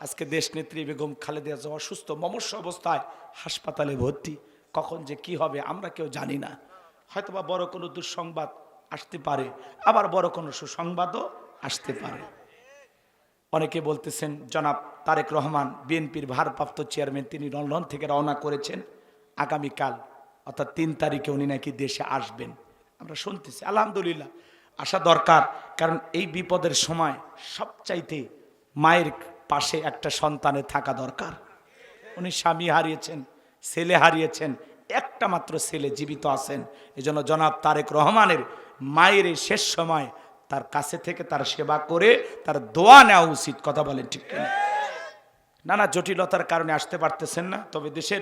আজকে দেশ নেত্রী বেগম খালেদা জিয়া অসুস্থ মমস্য অবস্থায় হাসপাতালে ভর্তি। কখন যে কি হবে আমরা কেউ জানি না। হয়তোবা বড় কোনো দুঃসংবাদ আসতে পারে, আবার বড় কোনো সুসংবাদও আসতে পারে। অনেকে বলতেছেন জনাব তারেক রহমান বিএনপির ভারপ্রাপ্ত চেয়ারম্যান, তিনি লন্ডন থেকে রওনা করেছেন। আগামীকাল অর্থাৎ ৩ তারিখে উনি নাকি দেশে আসবেন। আমরা শুনতেছি, আলহামদুলিল্লাহ আসা দরকার। কারণ এই বিপদের সময় সবচাইতে মায়ের পাশে একটা সন্তানের থাকা দরকার। উনি স্বামী হারিয়েছেন, ছেলে হারিয়েছেন, একটা মাত্র ছেলে জীবিত আছেন। এজন্য জনাব তারেক রহমানের মায়ের এই শেষ সময় তার কাছে থেকে তার সেবা করে তার দোয়া নেওয়া উচিত। কথা বলেন ঠিক কিনা? নানা জটিলতার কারণে আসতে পারতেছেন না, তবে দেশের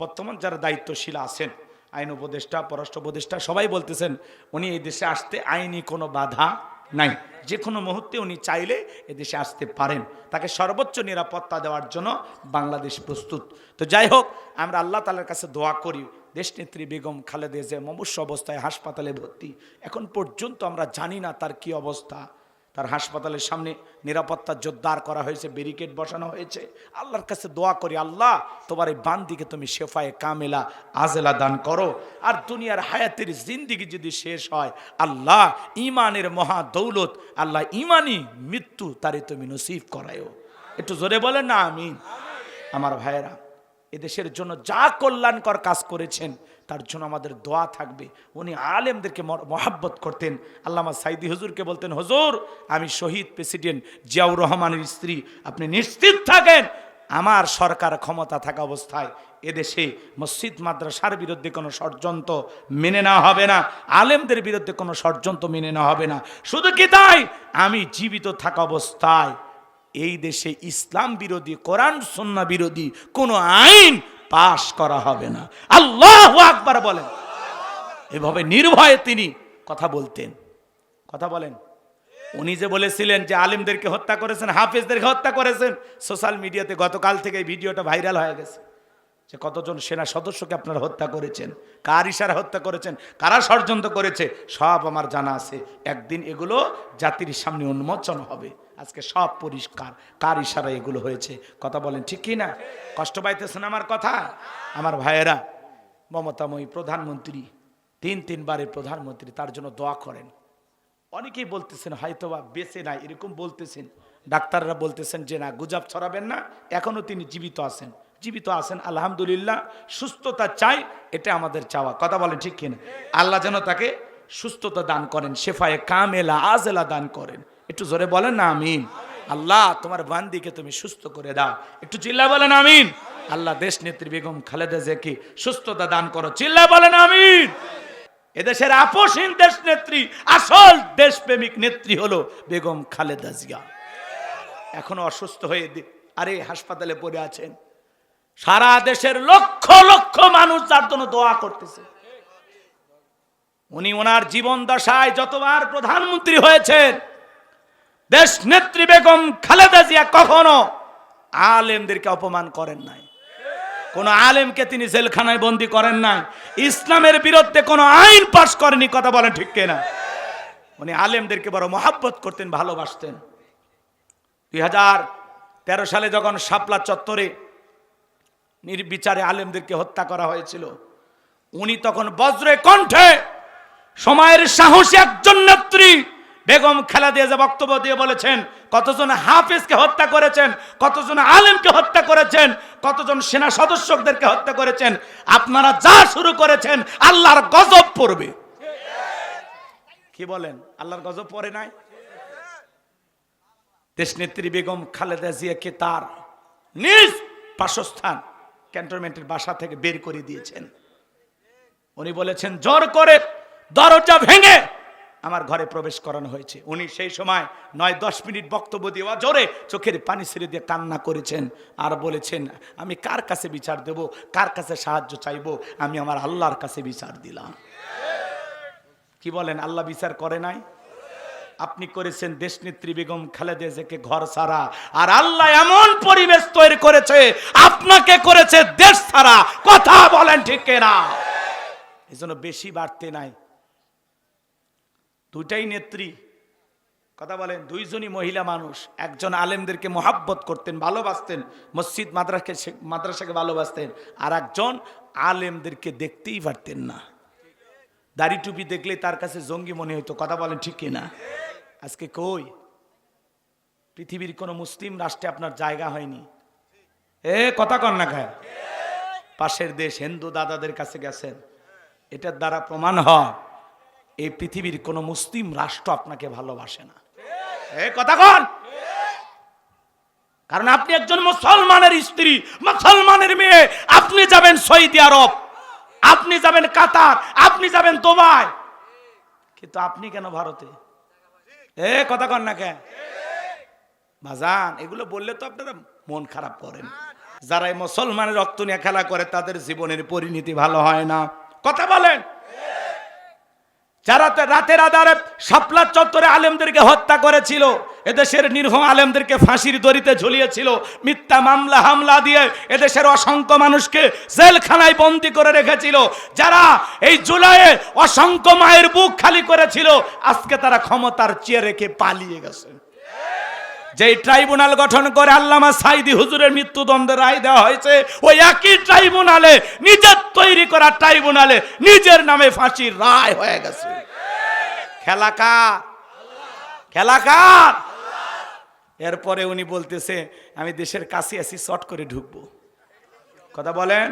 বর্তমান যারা দায়িত্বশীল আছেন, আইন উপদেষ্টা, পররাষ্ট্র উপদেষ্টা, সবাই বলতেছেন উনি এই দেশে আসতে আইনি কোনো বাধা নাই, যে কোনো মুহূর্তে উনি চাইলে এদেশে আসতে পারেন। তাকে সর্বোচ্চ নিরাপত্তা দেওয়ার জন্য বাংলাদেশ প্রস্তুত। তো যাই হোক, আমরা আল্লাহ তাআলার কাছে দোয়া করি। দেশনেত্রী বেগম খালেদা জিয়া মুমূর্ষু অবস্থায় হাসপাতালে ভর্তি। এখন পর্যন্ত আমরা জানি না তার কি অবস্থা। তার হাসপাতালের সামনে নিরাপত্তা জোরদার করা হয়েছে, ব্যারিকেড বসানো হয়েছে। আল্লাহর কাছে দোয়া করি, আল্লাহ তোমার এই বান্দিকে তুমি শেফায়ে কামেলা আজেলা দান করো। আর দুনিয়ার হায়াতের জিন্দিগি যদি শেষ হয়, আল্লাহ ইমানের মহা দৌলত, আল্লাহ ইমানি মৃত্যু তারে তুমি নসিব করায়ও। একটু জোরে বলেন না আমিন। আমার ভাইয়েরা, এদেশের জন্য যা কল্যাণকর কাজ করেছেন তার জন্য আমাদের দোয়া থাকবে। উনি আলেমদেরকে মহাব্বত করতেন। আল্লামা সাইদি হুজুরকে বলতেন, হুজুর আমি শহীদ প্রেসিডেন্ট জিয়াউর রহমানের স্ত্রী, আপনি নিশ্চিত থাকেন আমার সরকার ক্ষমতা থাকা অবস্থায় এদেশে মসজিদ মাদ্রাসার বিরুদ্ধে কোনো ষড়যন্ত্র মেনে নেওয়া হবে না, আলেমদের বিরুদ্ধে কোনো ষড়যন্ত্র মেনে নেওয়া হবে না। শুধু কি তাই, আমি জীবিত থাকা অবস্থায় এই দেশে ইসলাম বিরোধী, কোরআন সুন্নাহ বিরোধী কোনো আইন পাশ করা হবে না। আল্লাহু আকবার বলেন। এভাবে নির্ভয়ে তিনি কথা বলতেন। কথা বলেন। উনি যে বলেছিলেন যে আলেমদেরকে হত্যা করেছেন, হাফেজদেরকে হত্যা করেছেন, সোশ্যাল মিডিয়াতে গতকাল থেকে এই ভিডিওটা ভাইরাল হয়ে গেছে যে কতজন সেনা সদস্যকে আপনারা হত্যা করেছেন, কার ইশারা হত্যা করেছেন, কারা ষড়যন্ত্র করেছে, সব আমার জানা আছে। একদিন এগুলো জাতির সামনে উন্মোচন হবে। আজকে সব পরিষ্কার কার ইশারা এগুলো হয়েছে। কথা বলেন ঠিক কি না? কষ্ট পাইতেছেন আমার কথা? আমার ভাইয়েরা, মমতাময়ী প্রধানমন্ত্রী, 3 বারের প্রধানমন্ত্রী, তার জন্য দোয়া করেন। অনেকেই বলতেছেন হয়তোবা বেঁচে নাই, এরকম বলতেছেন। ডাক্তাররা বলতেছেন যে না, গুজব ছড়াবেন না, এখনো তিনি জীবিত আছেন। জীবিত আছেন আলহামদুলিল্লাহ, সুস্থতা চাই, এটা আমাদের চাওয়া। কথা বলেন ঠিক কিনা? আল্লাহ যেন তাকে সুস্থতা দান করেন, শেফায়ে কামেলা আজেলা দান করেন। একটু জোরে বলেন না আমিন। আল্লাহ তোমার বান্দিকে তুমি সুস্থ করে দাও। একটু চিল্লা বলেন আমিন। আল্লাহ দেশ নেত্রী বেগম খালেদা জিয়াকে সুস্থতা দান করো। চিল্লা বলেন আমিন। এদেশের আপসহীন দেশ নেত্রী, আসল দেশপ্রেমিক নেত্রী হলো বেগম খালেদা জিয়া। এখনো অসুস্থ হয়ে আরে হাসপাতালে পড়ে আছেন। সারা দেশের লক্ষ লক্ষ মানুষ তার জন্য দোয়া করতেছে। উনি ওনার জীবন দশায় যতবার প্রধানমন্ত্রী হয়েছেন, দেশ নেত্রী বেগম খালেদা জিয়া কখনো আলেমদেরকে অপমান করেন নাই, কোন আলেমকে তিনি জেলখানায় বন্দী করেন নাই, ইসলামের বিরুদ্ধে কোনো আইন পাশ করেনি। কথা বলেন ঠিক কিনা? উনি আলেমদেরকে বড় মহাব্বত করতেন, ভালোবাসতেন। 2013 সালে যখন শাপলা চত্বরে নির্বিচারে আলেমদেরকে হত্যা করা হয়েছিল, উনি তখন বজ্রে কণ্ঠে সময়ের সাহসী একজন নেত্রী বেগম খালেদা জিয়া বক্তব্য দিয়ে বলেছেন, কতজন হাফেজকে হত্যা করেছেন, কতজন আলেমকে হত্যা করেছেন, কতজন সেনা সদস্যদেরকে হত্যা করেছেন, আপনারা যা শুরু করেছেন আল্লাহর গজব পড়বে। কি বলেন? আল্লাহর গজব পড়ে নাই? দেশনেত্রী বেগম খালেদা জিয়াকে তার নিজ বাসস্থান ক্যান্টনমেন্টের বাসা থেকে বের করে দিয়েছেন। উনি বলেছেন জোর করে দরজা ভেঙে আমার ঘরে প্রবেশ করানো হয়েছে। উনি সেই সময় 9-10 মিনিট বক্তব্য দিয়ে জোরে চোখের পানি ছেড়ে দিয়ে কান্না করেছেন আর বলেছেন, আমি কার কাছে বিচার দেব, কার কাছে সাহায্য চাইবো, আমি আমার আল্লাহর কাছে বিচার দিলাম। কি বলেন? আল্লাহ বিচার করে নাই? আপনি করেছেন দেশনেত্রী বেগম খালেদা জিয়াকে ঘর ছাড়া, আর আল্লাহ এমন পরিবেশ তৈরি করেছে আপনাকে করেছে দেশ ছাড়া। কথা বলেন ঠিক কিনা? এই জন্য বেশি বাড়তে নাই। দুটাই নেত্রী, কথা বলেন, দুইজনই মহিলা মানুষ, একজন আলেমদেরকে মহাব্বত করতেন, ভালোবাসতেন, মসজিদ মাদ্রাসাকে ভালোবাসতেন, আর একজন আলেমদেরকে দেখতেই পারতেন না। দাড়ি টুপি দেখলে তার কাছে জঙ্গি মনে হইতো। কথা বলেন ঠিক কিনা? আজকে কই পৃথিবীর কোন মুসলিম রাষ্ট্রে আপনার জায়গা হয়নি। কথা কন না খায়, পাশের দেশ হিন্দু দাদাদের কাছে গেছেন, এটার দ্বারা প্রমাণ হয় এই পৃথিবীর কোন মুসলিম রাষ্ট্র আপনাকে ভালোবাসে না। কথা কন, কারণ আপনি একজন মুসলমানের স্ত্রী, মুসলমানের মেয়ে। আপনি যাবেন সৌদি আরব, আপনি যাবেন কাতার, আপনি যাবেন দুবাই, কিন্তু আপনি কেন ভারতে? কথা কন না কেন বাজান? এগুলো বললে তো আপনারা মন খারাপ করেন। যারা এই মুসলমানের রক্ত নিয়ে খেলা করে তাদের জীবনের পরিণতি ভালো হয় না। কথা বলেন, যারা রাতের আধারে শাপলা চত্বরে আলেমদেরকে হত্যা করেছিল, এদেশের নির্ভম আলেমদেরকে ফাঁসির দড়িতে ঝুলিয়েছিল, মিথ্যা মামলা হামলা দিয়ে এদেশের অসংখ্য মানুষকে জেলখানায় বন্দী করে রেখেছিল, যারা এই জুলাইয়ে অসংখ্য মায়ের বুক খালি করেছিল, আজকে তারা ক্ষমতার চেয়ে রেখে পালিয়ে গেছে। যেই ট্রাইব্যুনাল গঠন করে আল্লামা সাইদি হুজুরের মৃত্যুদণ্ডের রায় দেওয়া হয়েছে, ওই একই ট্রাইব্যুনালে, নিজের তৈরি করা ট্রাইব্যুনালে নিজের নামে ফাঁসির রায় হয়ে গেছে। খেলা কার? খেলা কার? এরপরে উনি বলতেছে আমি দেশের কাছে আছি, শর্ট করে ঢুকবো। কথা বলেন,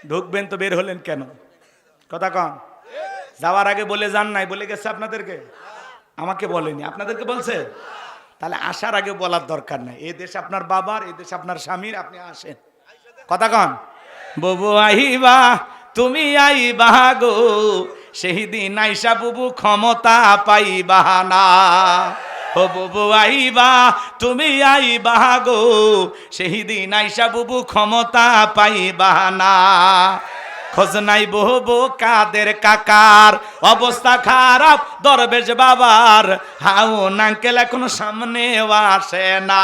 ঢুকবেন তো বের হলেন কেন? কথা কন। যাওয়ার আগে বলে যান নাই? বলে গেছে আপনাদেরকে? আমাকে বলেনি, আপনাদেরকে বলছে? তাহলে আসার আগে বলার দরকার নাই। এই দেশ আপনার বাবার, এই দেশ আপনার স্বামীর, আপনি আসেন। কথা কন। বুবু আইবা, তুমি আইবা গো, সেই দিন আইসা বুবু ক্ষমতা পাইবা না। ও বুবু আইবা, তুমি আইবা গো, সেই দিন আইসা বুবু ক্ষমতা পাইবা না। খোঁজ নাই বহু কাদের কাকার, অবস্থা খারাপ দরবেশ বাবার, হাউন আঙ্কেল এখন সামনে আসে না।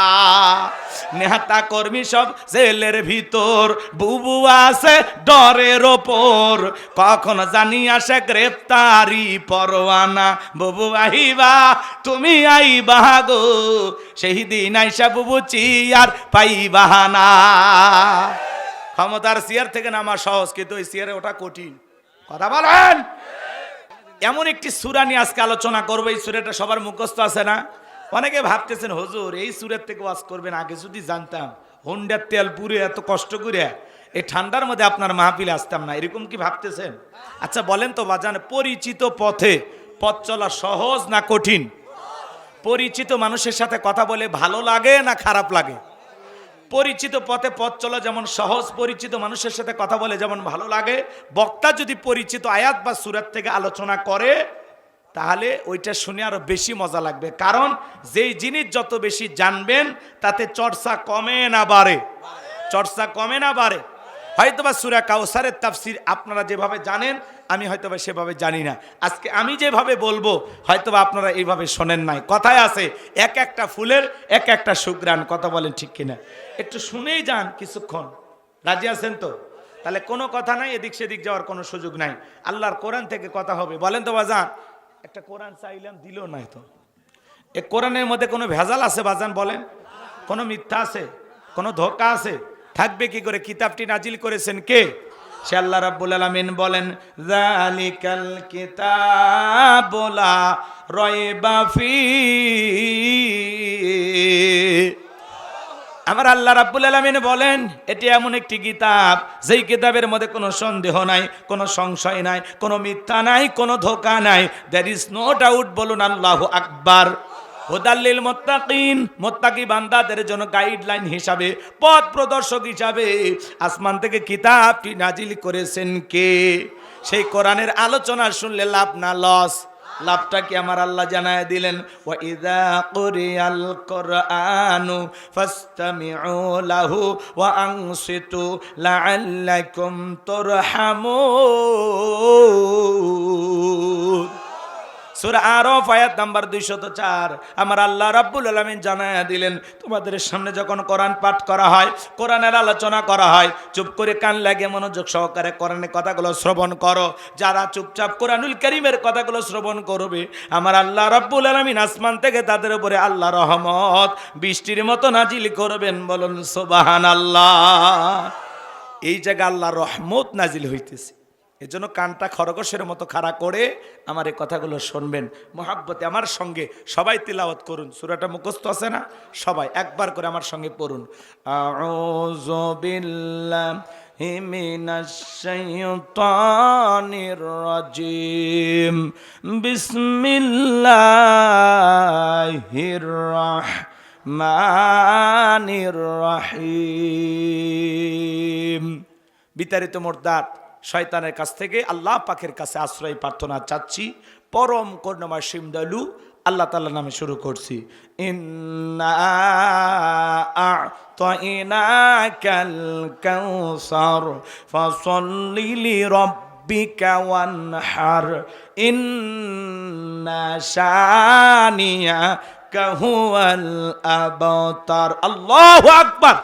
নেতা কর্মী সব জেলের ভিতর, বুবু আছে ডরের ওপর, কখন জানি আসে গ্রেফতারি পরোয়ানা। বুবু আইবা, তুমি আইবা গো, সেই দিন আইসা বুবু চিয়ার পাইবা না। ক্ষমতার চেয়ার থেকে নামা সহজ, কিন্তু ওই চেয়ারে ওটা কঠিন। কথা বলেন। এমন একটি সূরা নিয়ে আজকে আলোচনা করবো। এই সূরাটা সবার মুখস্থ আছে না? অনেকে ভাবতেছেন হুজুর এই সূরার থেকে ওয়াজ করবেন, আগে যদি জানতাম হোন্ডার তেল পুরে এত কষ্ট করে এই ঠান্ডার মধ্যে আপনার মাহফিলে আসতাম না, এরকম কি ভাবতেছেন? আচ্ছা বলেন তো বাজান, পরিচিত পথে পথ চলা সহজ না কঠিন? পরিচিত মানুষের সাথে কথা বলে ভালো লাগে না খারাপ লাগে? পরিচিত পথে পথ চলা যেমন সহজ, পরিচিত মানুষের সাথে কথা বলে যেমন ভালো লাগে। বক্তা যদি পরিচিত আয়াত বা সূরা থেকে আলোচনা করে তাহলে ওইটা শুনে আরো বেশি মজা লাগবে। কারণ যেই জিনিস যত বেশি জানবেন তাতে চর্চা কমে না বাড়ে? চর্চা কমে না বাড়ে? হয়তোবা সূরা কাউসারের তাফসীর আপনারা যেভাবে জানেন, আমি হয়তোবা সেভাবে জানি না। আজকে আমি যেভাবে বলবো হয়তোবা আপনারা এইভাবে শোনেন নাই। কথায় আছে এক একটা ফুলের এক একটা সুঘ্রাণ। কথা বলেন ঠিক কিনা? একটু শুনেই যান কিছুক্ষণ। রাজি আছেন তো? তাহলে কোনো কথা নাই, এদিক সেদিক যাওয়ার কোনো সুযোগ নাই। আল্লাহর কোরআন থেকে কথা হবে। বলেন তো বাজান, একটা কোরআন চাইলাম দিল নাই তো? এ কোরআনের মধ্যে কোনো ভেজাল আছে বাজান? বলেন, কোনো মিথ্যা আছে? কোনো ধোঁকা আছে? থাকবে কি করে? কিতাবটি নাজিল করেছেন কে? সে আল্লাহ রাব্বুল আলামিন বলেন, যালিকাল কিতাবু লা রাইবা ফি। আমার আল্লাহ রাব্বুল আলামিন বলেন এটি এমন একটি কিতাব যেই কিতাবের মধ্যে কোনো সন্দেহ নাই, কোনো সংশয় নাই, কোনো মিথ্যা নাই, কোনো ধোঁকা নাই। There is no doubt. বলুন আল্লাহু আকবার। হুদাল্লিল মুত্তাকিন, মুত্তাকি বান্দাদের জন্য গাইডলাইন হিসাবে, পথ প্রদর্শক হিসাবে আসমান থেকে কিতাবটি নাজিল করেছেন কে? সেই কোরআনের আলোচনা শুনলে লাভ না লস? লাভটা কি আমার আল্লাহ জানায় দিলেন, ওয়া ইযা কুরিয়াল কুরআনু ফাসতামিউ লাহু ওয়া আনসিতু লাআল্লাকুম তুরহামুন। সূরা আরাফ আয়াত নাম্বার 204 আমার আল্লাহ রাব্বুল আলামিন জানায়া দিলেন, তোমাদের সামনে যখন কোরআন পাঠ করা হয়, কোরআনের আলোচনা করা হয়, চুপ করে কান লাগিয়ে মনোযোগ সহকারে কোরআনের কথাগুলো শ্রবণ করো। যারা চুপচাপ কোরআনুল কারীমের কথাগুলো শ্রবণ করবে, আমার আল্লাহ রাব্বুল আলামিন আসমান থেকে তাদের উপরে আল্লাহ রহমত বৃষ্টির মতো নাজিল করবেন। বলুন সুবহানাল্লাহ। এই জায়গায় আল্লাহর রহমত নাজিল হইতেছে। এজন্য কানটা খরগোশের মতো খাড়া করে আমার এই কথাগুলো শুনবেন মহাব্বতে। আমার সঙ্গে সবাই তিলাওয়াত করুন। সূরাটা মুখস্থ আছে না? সবাই একবার করে আমার সঙ্গে পড়ুন। আউযু বিল্লাহি মিনাশ শাইতানির রাজিম। বিসমিল্লাহির রাহমানির রাহিম। বিতাড়িত মুরদাদ শয়তানের কাছ থেকে আল্লাহ পাকের কাছে আশ্রয় প্রার্থনা চাচ্ছি। পরম করুণাময় সীম দয়ালু আল্লাহ তাআলার নামে শুরু করছি। ইন্না আ'তাইনাকাল কাউসার ফাসাল্লি লিরাব্বিকা ওয়ানহার ইন্না শানিয়াকা হুয়াল আবতার। আল্লাহু আকবার।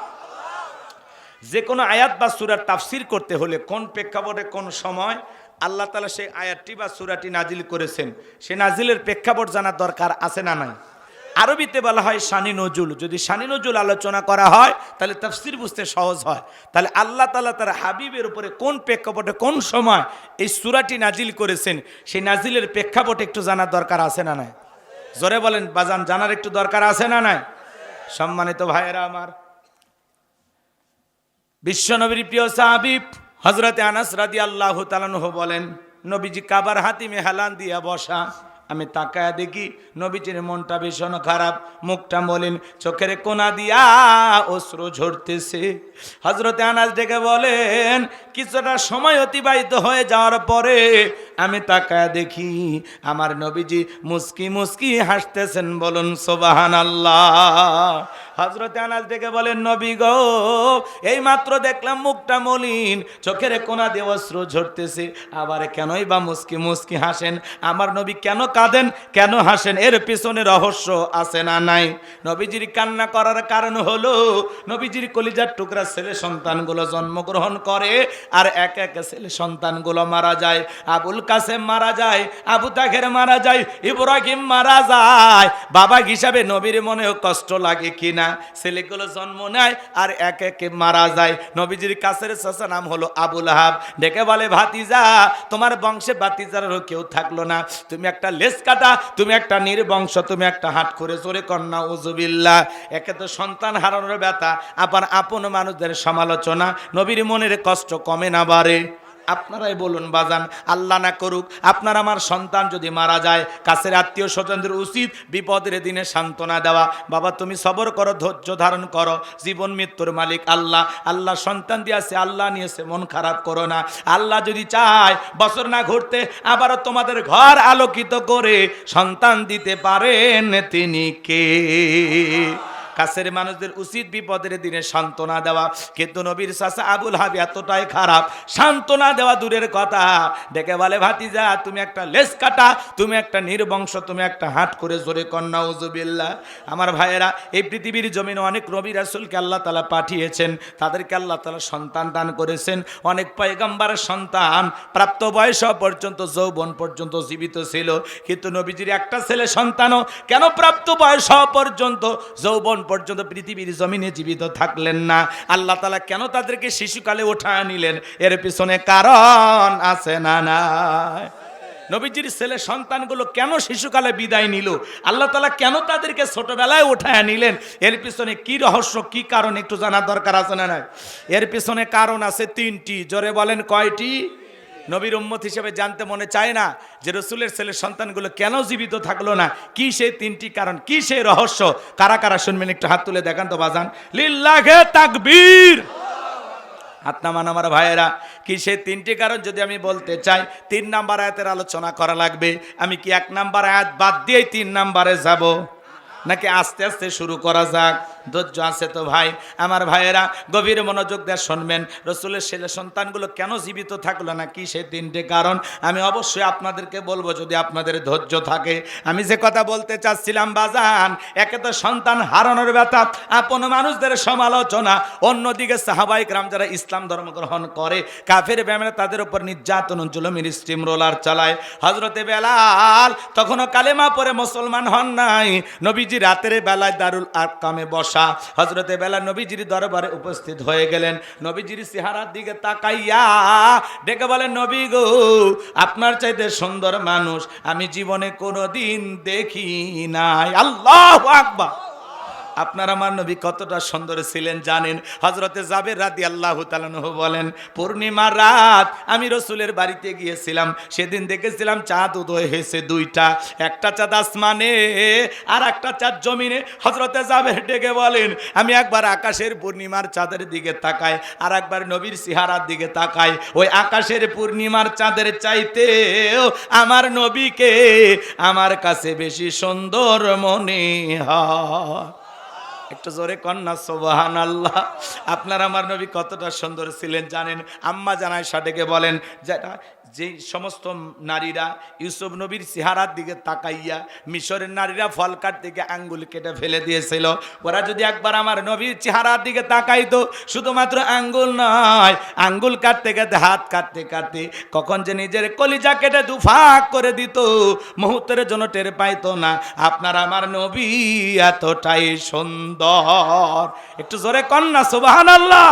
যে কোনো আয়াত বা সূরার তাফসীর করতে হলে কোন প্রেক্ষাপটে কোন সময় আল্লাহ তাআলা সেই আয়াতটি বা সূরাটি নাজিল করেছেন, সে নাজিলের প্রেক্ষাপট জানার দরকার আছে না নাই? আরবিতে বলা হয় শানি নজুল। যদি শানি নজুল আলোচনা করা হয় তাহলে তাফসীর বুঝতে সহজ হয়। তাহলে আল্লাহ তাআলা তার হাবিবের উপরে কোন প্রেক্ষাপটে কোন সময় এই সূরাটি নাজিল করেছেন, সেই নাজিলের প্রেক্ষাপটে একটু জানার দরকার আছে না নাই? জোরে বলেন বাজান, জানার একটু দরকার আছে না নাই? সম্মানিত ভাইয়েরা আমার, বিশ্বনবীর প্রিয় সাহাবী হযরতে আনাস রাদিয়াল্লাহু তাআলা আনহু বলেন, নবীজি কাবার হাতিমে হেলান দিয়া বসা। আমি তাকায়া দেখি নবীজির মনটা ভীষণ খারাপ, মুখটা মলিন, চোখের কোনা দিয়া অশ্রু ঝরতেছে। হযরতে আনাস ডেকে বলেন, কিছুটা সময় অতিবাহিত হয়ে যাওয়ার পরে আমি তাকায়া দেখি আমার নবীজি মুস্কি মুস্কি হাসতেছেন। বলুন সুবহানাল্লাহ। হযরতে আনাস ডেকে বলেন, নবী গো, এই মাত্র দেখলাম মুখটা মলিন, চোখের কোনা দিয়ে অশ্রু ঝরতেছে, আবার কেনই বা মুস্কি মুস্কি হাসেন? আমার নবী কেন কাঁদেন, কেন হাসেন? এর পিছনে রহস্য আছে না নাই? নবীজির কান্না করার কারণ হলো নবীজির কলিজার টুকরা ছেলে সন্তানগুলো জন্মগ্রহণ করে আর এক এক ছেলে সন্তানগুলো মারা যায়। আবুল কাসেম মারা যায়, আবু তাহের মারা যায়, ইব্রাহিম মারা যায়। বাবা হিসাবে নবীর মনেও কষ্ট লাগে কিনা? ছেলেগুলো জন্ম নেয় আর এক এক মারা যায়। নবীজির কাছের চাচা নাম হলো আবুল আহাব, ডেকে বলে, ভাতিজা, তোমার বংশে ভাতিজারও কেউ থাকলো না, তুমি একটা লেজ কাটা, তুমি একটা নির্বংশ, তুমি একটা হাট করে জোরে কন্যা উজুবিল্লাহ। একে তো সন্তান হারানোর ব্যথা, আবার আপন মানুষদের সমালোচনা, নবীর মনের কষ্ট কমে না বাড়ে? আপনারাই বলুন বাজান, আল্লাহ না করুক আপনার আমার সন্তান যদি মারা যায়, কাছের আত্মীয় স্বজনদের উচিত বিপদের দিনে সান্ত্বনা দেওয়া। বাবা তুমি সবর করো, ধৈর্য ধারণ করো, জীবন মৃত্যুর মালিক আল্লাহ। আল্লাহ সন্তান দিয়েছে, আল্লাহ নিয়েছে, মন খারাপ করো না। আল্লাহ যদি চায় বছর না ঘুরতে আবারও তোমাদের ঘর আলোকিত করে সন্তান দিতে পারেন, তিনি কে? কাছের মানুষদের উচিত বিপদের দিনে সান্ত্বনা দেওয়া, কিন্তু নবীর চাচা আবুল আহাব এতটাই খারাপ, সান্ত্বনা দেওয়া দূরের কথা, ডেকে বলে, ভাতিজা, তুমি একটা লেজ কাটা, তুমি একটা নির্বংশ, তুমি একটা হাট করে জোরে কন্যা উজুবিল্লাহ। আমার ভাইয়েরা, এই পৃথিবীর জমিনে অনেক নবী রাসূলকে আল্লাহ তাআলা পাঠিয়েছেন, তাদেরকে আল্লাহ তাআলা সন্তান দান করেছেন। অনেক পয়গম্বরের সন্তান প্রাপ্ত বয়স পর্যন্ত, যৌবন পর্যন্ত জীবিত ছিল, কিন্তু নবীজির একটা ছেলে সন্তানও কেন প্রাপ্ত বয়স পর্যন্ত, যৌবন পর্যন্ত পৃথিবীর জমিনে জীবিত থাকলেন না? আল্লাহ তাআলা কেন তাদেরকে শিশুকালে উঠায় নিলেন? এর পিছনে কারণ আছে না নাই? নবীজির ছেলে সন্তানগুলো কেন শিশুকালে বিদায় নিল? আল্লাহ তাআলা কেন তাদেরকে ছোটবেলায় উঠায় নিলেন? এর পিছনে কি রহস্য, কি কারণ একটু জানার দরকার আছে না নাই? এর পিছনে কারণ আছে তিনটি। জোরে বলেন কয়টি? নবীর উম্মত হিসেবে জানতে মনে চায় না যে রসুলের ছেলে সন্তানগুলো কেন জীবিত থাকলো না? কি সেই তিনটি কারণ, কি সেই রহস্য? কারা কারা শুনবেন একটু হাত তুলে দেখান তো বাজান। লিল্লাহে তাকবীর। হাত নামান আমার ভাইয়েরা। কি সেই তিনটি কারণ যদি আমি বলতে চাই, 3 নাম্বার আয়াতের আলোচনা করা লাগবে। আমি কি 1 নাম্বার আয়াত বাদ দিয়ে 3 নাম্বারে যাব, নাকি আস্তে আস্তে শুরু করা যাক? ধৈর্য আছে তো ভাই? আমার ভাইয়েরা গভীর মনোযোগ দিয়ে শুনবেন, রসুলের ছেলে সন্তানগুলো কেন জীবিত থাকলো না, কি সেই 3টে কারণ আমি অবশ্যই আপনাদেরকে বলবো যদি আপনাদের ধৈর্য থাকে। আমি যে কথা বলতে চাচ্ছিলাম বাজান, একে তো সন্তান হারানোর ব্যথা, আপন মানুষদের সমালোচনা, অন্যদিকে সাহাবায়ে কেরাম যারা ইসলাম ধর্ম গ্রহণ করে কাফের বেঈমানরা তাদের উপর নির্যাতন জুলুমের স্টিম রোলার চালায়। হযরতে বেলাল তখনও কালেমা পড়ে মুসলমান হন নাই। নবীজি রাতের বেলায় দারুল আরকামে বসা, হযরতে বেলাল নবীজির দরবারে উপস্থিত হয়ে গেলেন। নবীজির চেহারার দিকে তাকাইয়া ডেকে বলেন, নবী গো, আপনার চাইতে সুন্দর মানুষ আমি জীবনে কোনোদিন দেখি নাই। আল্লাহু আকবার। আপনার আমার নবী কতটা সুন্দর ছিলেন জানেন? হযরতে জাবের রাদিয়াল্লাহু তাআলা আনহু বলেন, পূর্ণিমার রাত আমি রসুলের বাড়িতে গিয়েছিলাম, সেদিন দেখেছিলাম চাঁদ উদয় হয়েছে 2টা, একটা চাঁদ আসমানে আর একটা চাঁদ জমিনে। হযরতে জাবের ডেকে বলেন, আমি একবার আকাশের পূর্ণিমার চাঁদের দিকে তাকাই, আর একবার নবীর চেহারার দিকে তাকাই, ওই আকাশের পূর্ণিমার চাঁদের চাইতেও আমার নবীকে আমার কাছে বেশি সুন্দর মনে হয়। একটু জোরে কন্যা সুবহানাল্লাহ। আপনার আমার নবী কতটা সুন্দর ছিলেন জানেন? আম্মা জান আয়েশা ডেকে বলেন, যেটা যে সমস্ত নারীরা ইউসুফ নবীর চেহারার দিকে তাকাইয়া মিশরের নারীরা ফল কাটতে গিয়ে আঙ্গুল কেটে ফেলে দিয়েছিল, ওরা যদি একবার আমার নবীর চেহারার দিকে তাকাইতো, শুধুমাত্র আঙ্গুল নয়, আঙ্গুল কাটতে কাটতে হাত কাটতে কাটতে কখন যে নিজের কলিজা কেটে দুফাক করে দিত, মুহূর্তের জন্য টের পাইতো না। আপনার আমার নবী এতটাই সুন্দর। একটু জোরে কন্যা সুবহানাল্লাহ।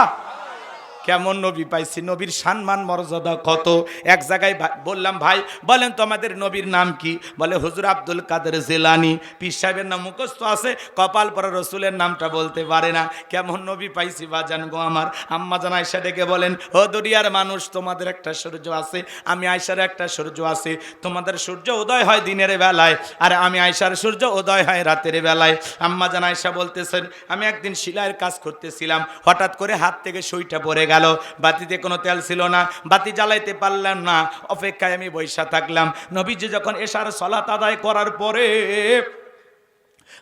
কেমন নবী পাইছি, নবীর সম্মান মর্যাদা কত। এক জায়গায় বললাম, ভাই বলেন তো আমাদের নবীর নাম কি? বলে হুজুর আব্দুল কাদের জিলানী। পীর সাহেবের নাম মুখস্থ আছে, কপাল পরা রসুলের নামটা বলতে পারে না। কেমন নবী পাইছি বাজান গো আমার। আম্মা জান আয়েশা ডেকে বলেন, ও দুনিয়ার মানুষ, তোমাদের একটা সূর্য আছে, আমি আয়েশার একটা সূর্য আছে। তোমাদের সূর্য উদয় হয় দিনের বেলায়, আর আমি আয়েশার সূর্য উদয় হয় রাতের বেলায়। আম্মা জান আয়েশা বলতেছেন, আমি একদিন সেলাইয়ের কাজ করতেছিলাম, হঠাৎ করে হাত থেকে সুইটা পড়ে গেল, বাতিতে কোনো তেল ছিল না, বাতি জ্বালাইতে পারলাম না, অপেক্ষায় আমি বইসা থাকলাম। নবীজি যখন এশার সালাত আদায় করার পরে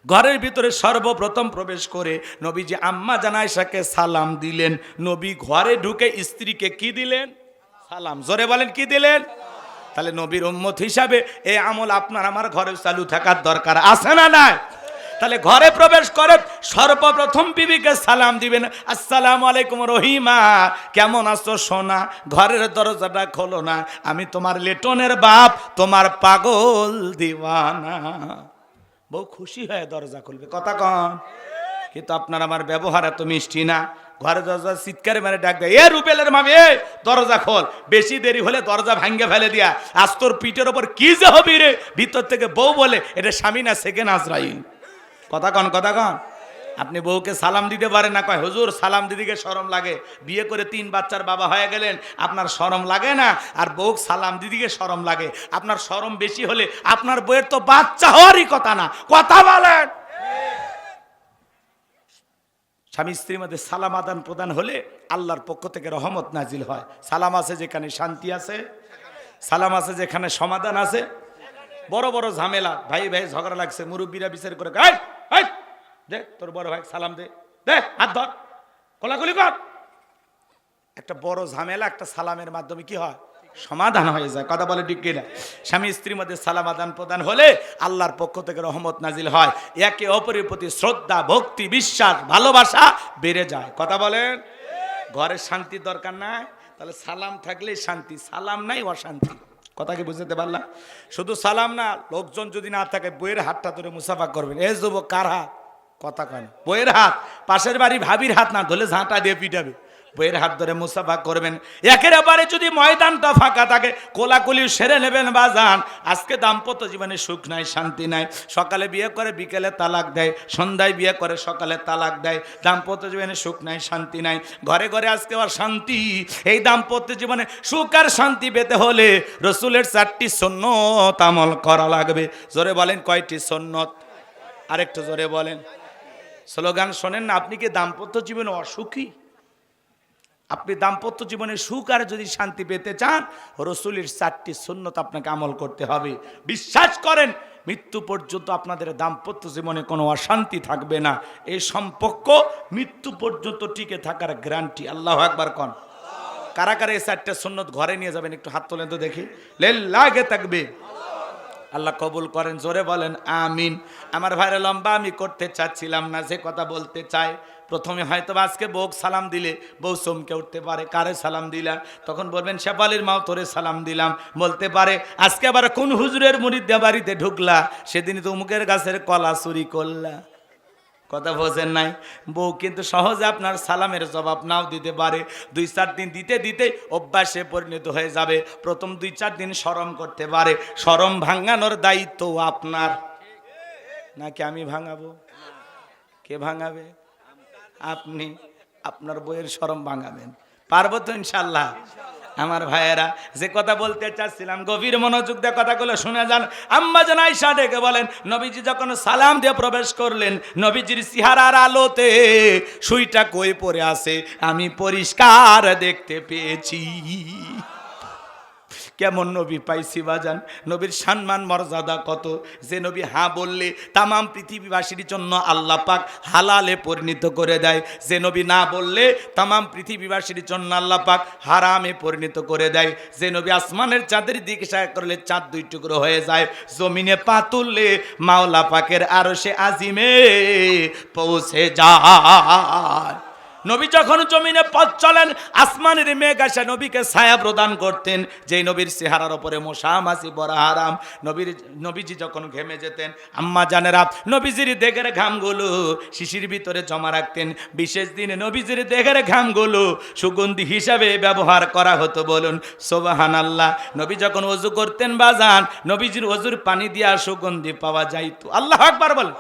ঘরের ভিতরে সর্বপ্রথম প্রবেশ করে নবীজি আম্মা জান আয়েশাকে সালাম দিলেন। নবী ঘরে ঢুকে স্ত্রীকে কি দিলেন? সালাম। জোরে বলেন, কি দিলেন? তাহলে নবীর উম্মত হিসাবে এই আমল আপনার আমার ঘরে চালু থাকার দরকার আছে না নাই? তাহলে ঘরে প্রবেশ করে সর্বপ্রথম বিবিকে সালাম দিবেন, আসসালামু আলাইকুম রহিমা, কেমন আছো সোনা? ঘরের দরজাটা খোলো না, আমি তোমার লেটনের বাপ, তোমার পাগল দিওয়ানা। বউ খুশি হয়ে দরজা খুলবে, কথা কন। কিন্তু আপনার আমার ব্যবহার এত মিষ্টি না। ঘরে দরজা চিৎকারে মেরে ডাক দেয়, এ রুবেলের মামি, এ দরজা খোল। বেশি দেরি হলে দরজা ভাঙ্গে ফেলে দিয়া, আজ তোর পিঠের ওপর কি যে হবি রে। ভিতর থেকে বউ বলে, এটা স্বামী না সেকেন্ড আজরাইল। কথা কন, কথা কন। আপনি বউকে সালাম দিতে পারেন না, কয় হুজুর সালাম দিদিকে শরম লাগে। বিয়ে করে 3 বাচ্চার বাবা হয়ে গেলেন, আপনার শরম লাগে না? আর বউ সালাম দিদিকে শরম লাগে। আপনার শরম বেশি হলে আপনার বউয়ের তো বাচ্চা হওয়ারই কথা না, কথা বলেন। স্বামী স্ত্রীর মধ্যে সালাম আদান প্রদান হলে আল্লাহর পক্ষ থেকে রহমত নাজিল হয়। সালাম আছে যেখানে শান্তি আছে, সালাম আছে যেখানে সমাধান আছে। বড় বড় ঝামেলা, ভাই ভাই ঝগড়া লাগছে, মুরব্বীরা বিচার করে, দে তোর বড় ভাই সালাম দে, দে হাত ধর, কোলাকুলি কর। একটা বড় ঝামেলা একটা সালামের মাধ্যমে কি হয়? সমাধান হয়ে যায়। কথা বলে ঠিক কিনা? স্বামী স্ত্রীর মধ্যে সালাম আদান প্রদান হলে আল্লাহর পক্ষ থেকে রহমত নাজিল হয়, একে অপরের প্রতি শ্রদ্ধা, ভক্তি, বিশ্বাস, ভালোবাসা বেড়ে যায়। কথা বলেন। ঘরে শান্তির দরকার নাই, তাহলে সালাম থাকলেই শান্তি, সালাম নাই অশান্তি। কথা কি বুঝতে পারলাম? শুধু সালাম না, লোকজন যদি না থাকে বইয়ের হাতটা ধরে মুসাফা করবেন। এ যুবক কার হাত? কথা কেন? বইয়ের হাত। পাশের বাড়ি ভাবির হাত না ধরলে ঝাঁটা দিয়ে পিটাবে। বইয়ের হাত ধরে মুসাফা করবেন। একেবারে যদি ময়দানটা ফাঁকা থাকে কোলাকুলি সেরে নেবেন বাজান। আজকে দাম্পত্য জীবনে সুখ নাই, শান্তি নাই। সকালে বিয়ে করে বিকেলে তালাক দেয়, সন্ধ্যায় বিয়ে করে সকালে তালাক দেয়। দাম্পত্য জীবনে সুখ নাই, শান্তি নাই, ঘরে ঘরে আজকে অশান্তি। এই দাম্পত্য জীবনে সুখ আর শান্তি পেতে হলে রসুলের 4টি সুন্নত আমল করা লাগবে। জোরে বলেন, কয়টি সুন্নত? আরেকটু জোরে বলেন। স্লোগান শোনেন না। আপনি কি দাম্পত্য জীবনে অসুখী? আপনি দাম্পত্য জীবনে সুখ আর যদি শান্তি পেতে চান, রসুলের 4টি সুন্নত আপনাকে আমল করতে হবে। বিশ্বাস করেন, মৃত্যু পর্যন্ত আপনাদের দাম্পত্য জীবনে কোনো অশান্তি থাকবে না। এই সম্পর্ক মৃত্যু পর্যন্ত টিকে থাকার গ্যারান্টি। আল্লাহু আকবার কোন। কারা কারা এই 4টে সুন্নত ঘরে নিয়ে যাবেন একটু হাত তোলেন তো দেখি। লিল্লাহি তাকবীর। আল্লাহ কবুল করেন, জোরে বলেন আমিন। আমার ভাইরা লম্বা আমি করতে চাচ্ছিলাম না, যে কথা বলতে চাই। প্রথমে হয়তো আজকে বউ সালাম দিলে বউ চমকে উঠতে পারে, কারে সালাম দিলা? তখন বলবেন শেফালির মাও তোরে সালাম দিলাম। বলতে পারে আজকে আবার কোন হুজুরের মুরিদদের বাড়িতে ঢুকলা, সেদিন তো উমুকের গাছের কলা চুরি করলা। কথা বোঝেন নাই? বউ কিন্তু সহজে আপনার সালামের জবাব নাও দিতে পারে। 2-4 দিন দিতে দিতে অভ্যাসে পরিণত হয়ে যাবে। প্রথম 2-4 দিন শরম করতে পারে। শরম ভাঙানোর দায়িত্ব আপনার, নাকি আমি ভাঙাবো? কে ভাঙাবে? আপনি। আপনার বইয়ের শরম ভাঙাবেন। পারবো তো ইনশাল্লাহ? আমার ভাইয়েরা, যে কথা বলতে চাচ্ছিলাম গভীর মনোযোগ দিয়ে কথাগুলো শুনে যান। আম্মা জান আয়েশা ডেকে বলেন, নবীজি যখন সালাম দিয়ে প্রবেশ করলেন, নবীজির চেহারার আলোতে সুইটা কই পড়ে আছে আমি পরিষ্কার দেখতে পেয়েছি। কেমন নবী পাইছি বাজান, নবীর সম্মান মর্যাদা কত। যে নবী হ্যাঁ বললে তামাম পৃথিবীবাসীর জন্য আল্লাহ পাক হালালে পরিণত করে দেয়, যে নবী না বললে তামাম পৃথিবীবাসীর জন্য আল্লাহ পাক হারামে পরিণত করে দেয়, যে নবী আসমানের চাঁদের দিকে ইশারা করলে চাঁদ 2 টুকরো হয়ে যায়, জমিনে পা তুললে মাওলা পাকের আরশে আজিমে পৌঁছে যায়। নবী যখন জমিনে পথ চলেন, আসমানের মেঘ আসে নবীকে ছায়া প্রদান করতেন। যেই নবীর চেহারার উপরে মশা মাছি পড়া হারাম। নবীজি যখন ঘেমে যেতেন, আম্মা জানেরা নবীজির দেহের ঘামগুলো শিশির ভিতরে জমা রাখতেন। বিশেষ দিনে নবীজির দেহের ঘামগুলো সুগন্ধি হিসাবে ব্যবহার করা হতো। বলুন সুবহানাল্লাহ। নবী যখন ওযু করতেন বাজান, নবীজির ওযুর পানি দিয়া সুগন্ধি পাওয়া যাইত। আল্লাহু আকবার বল।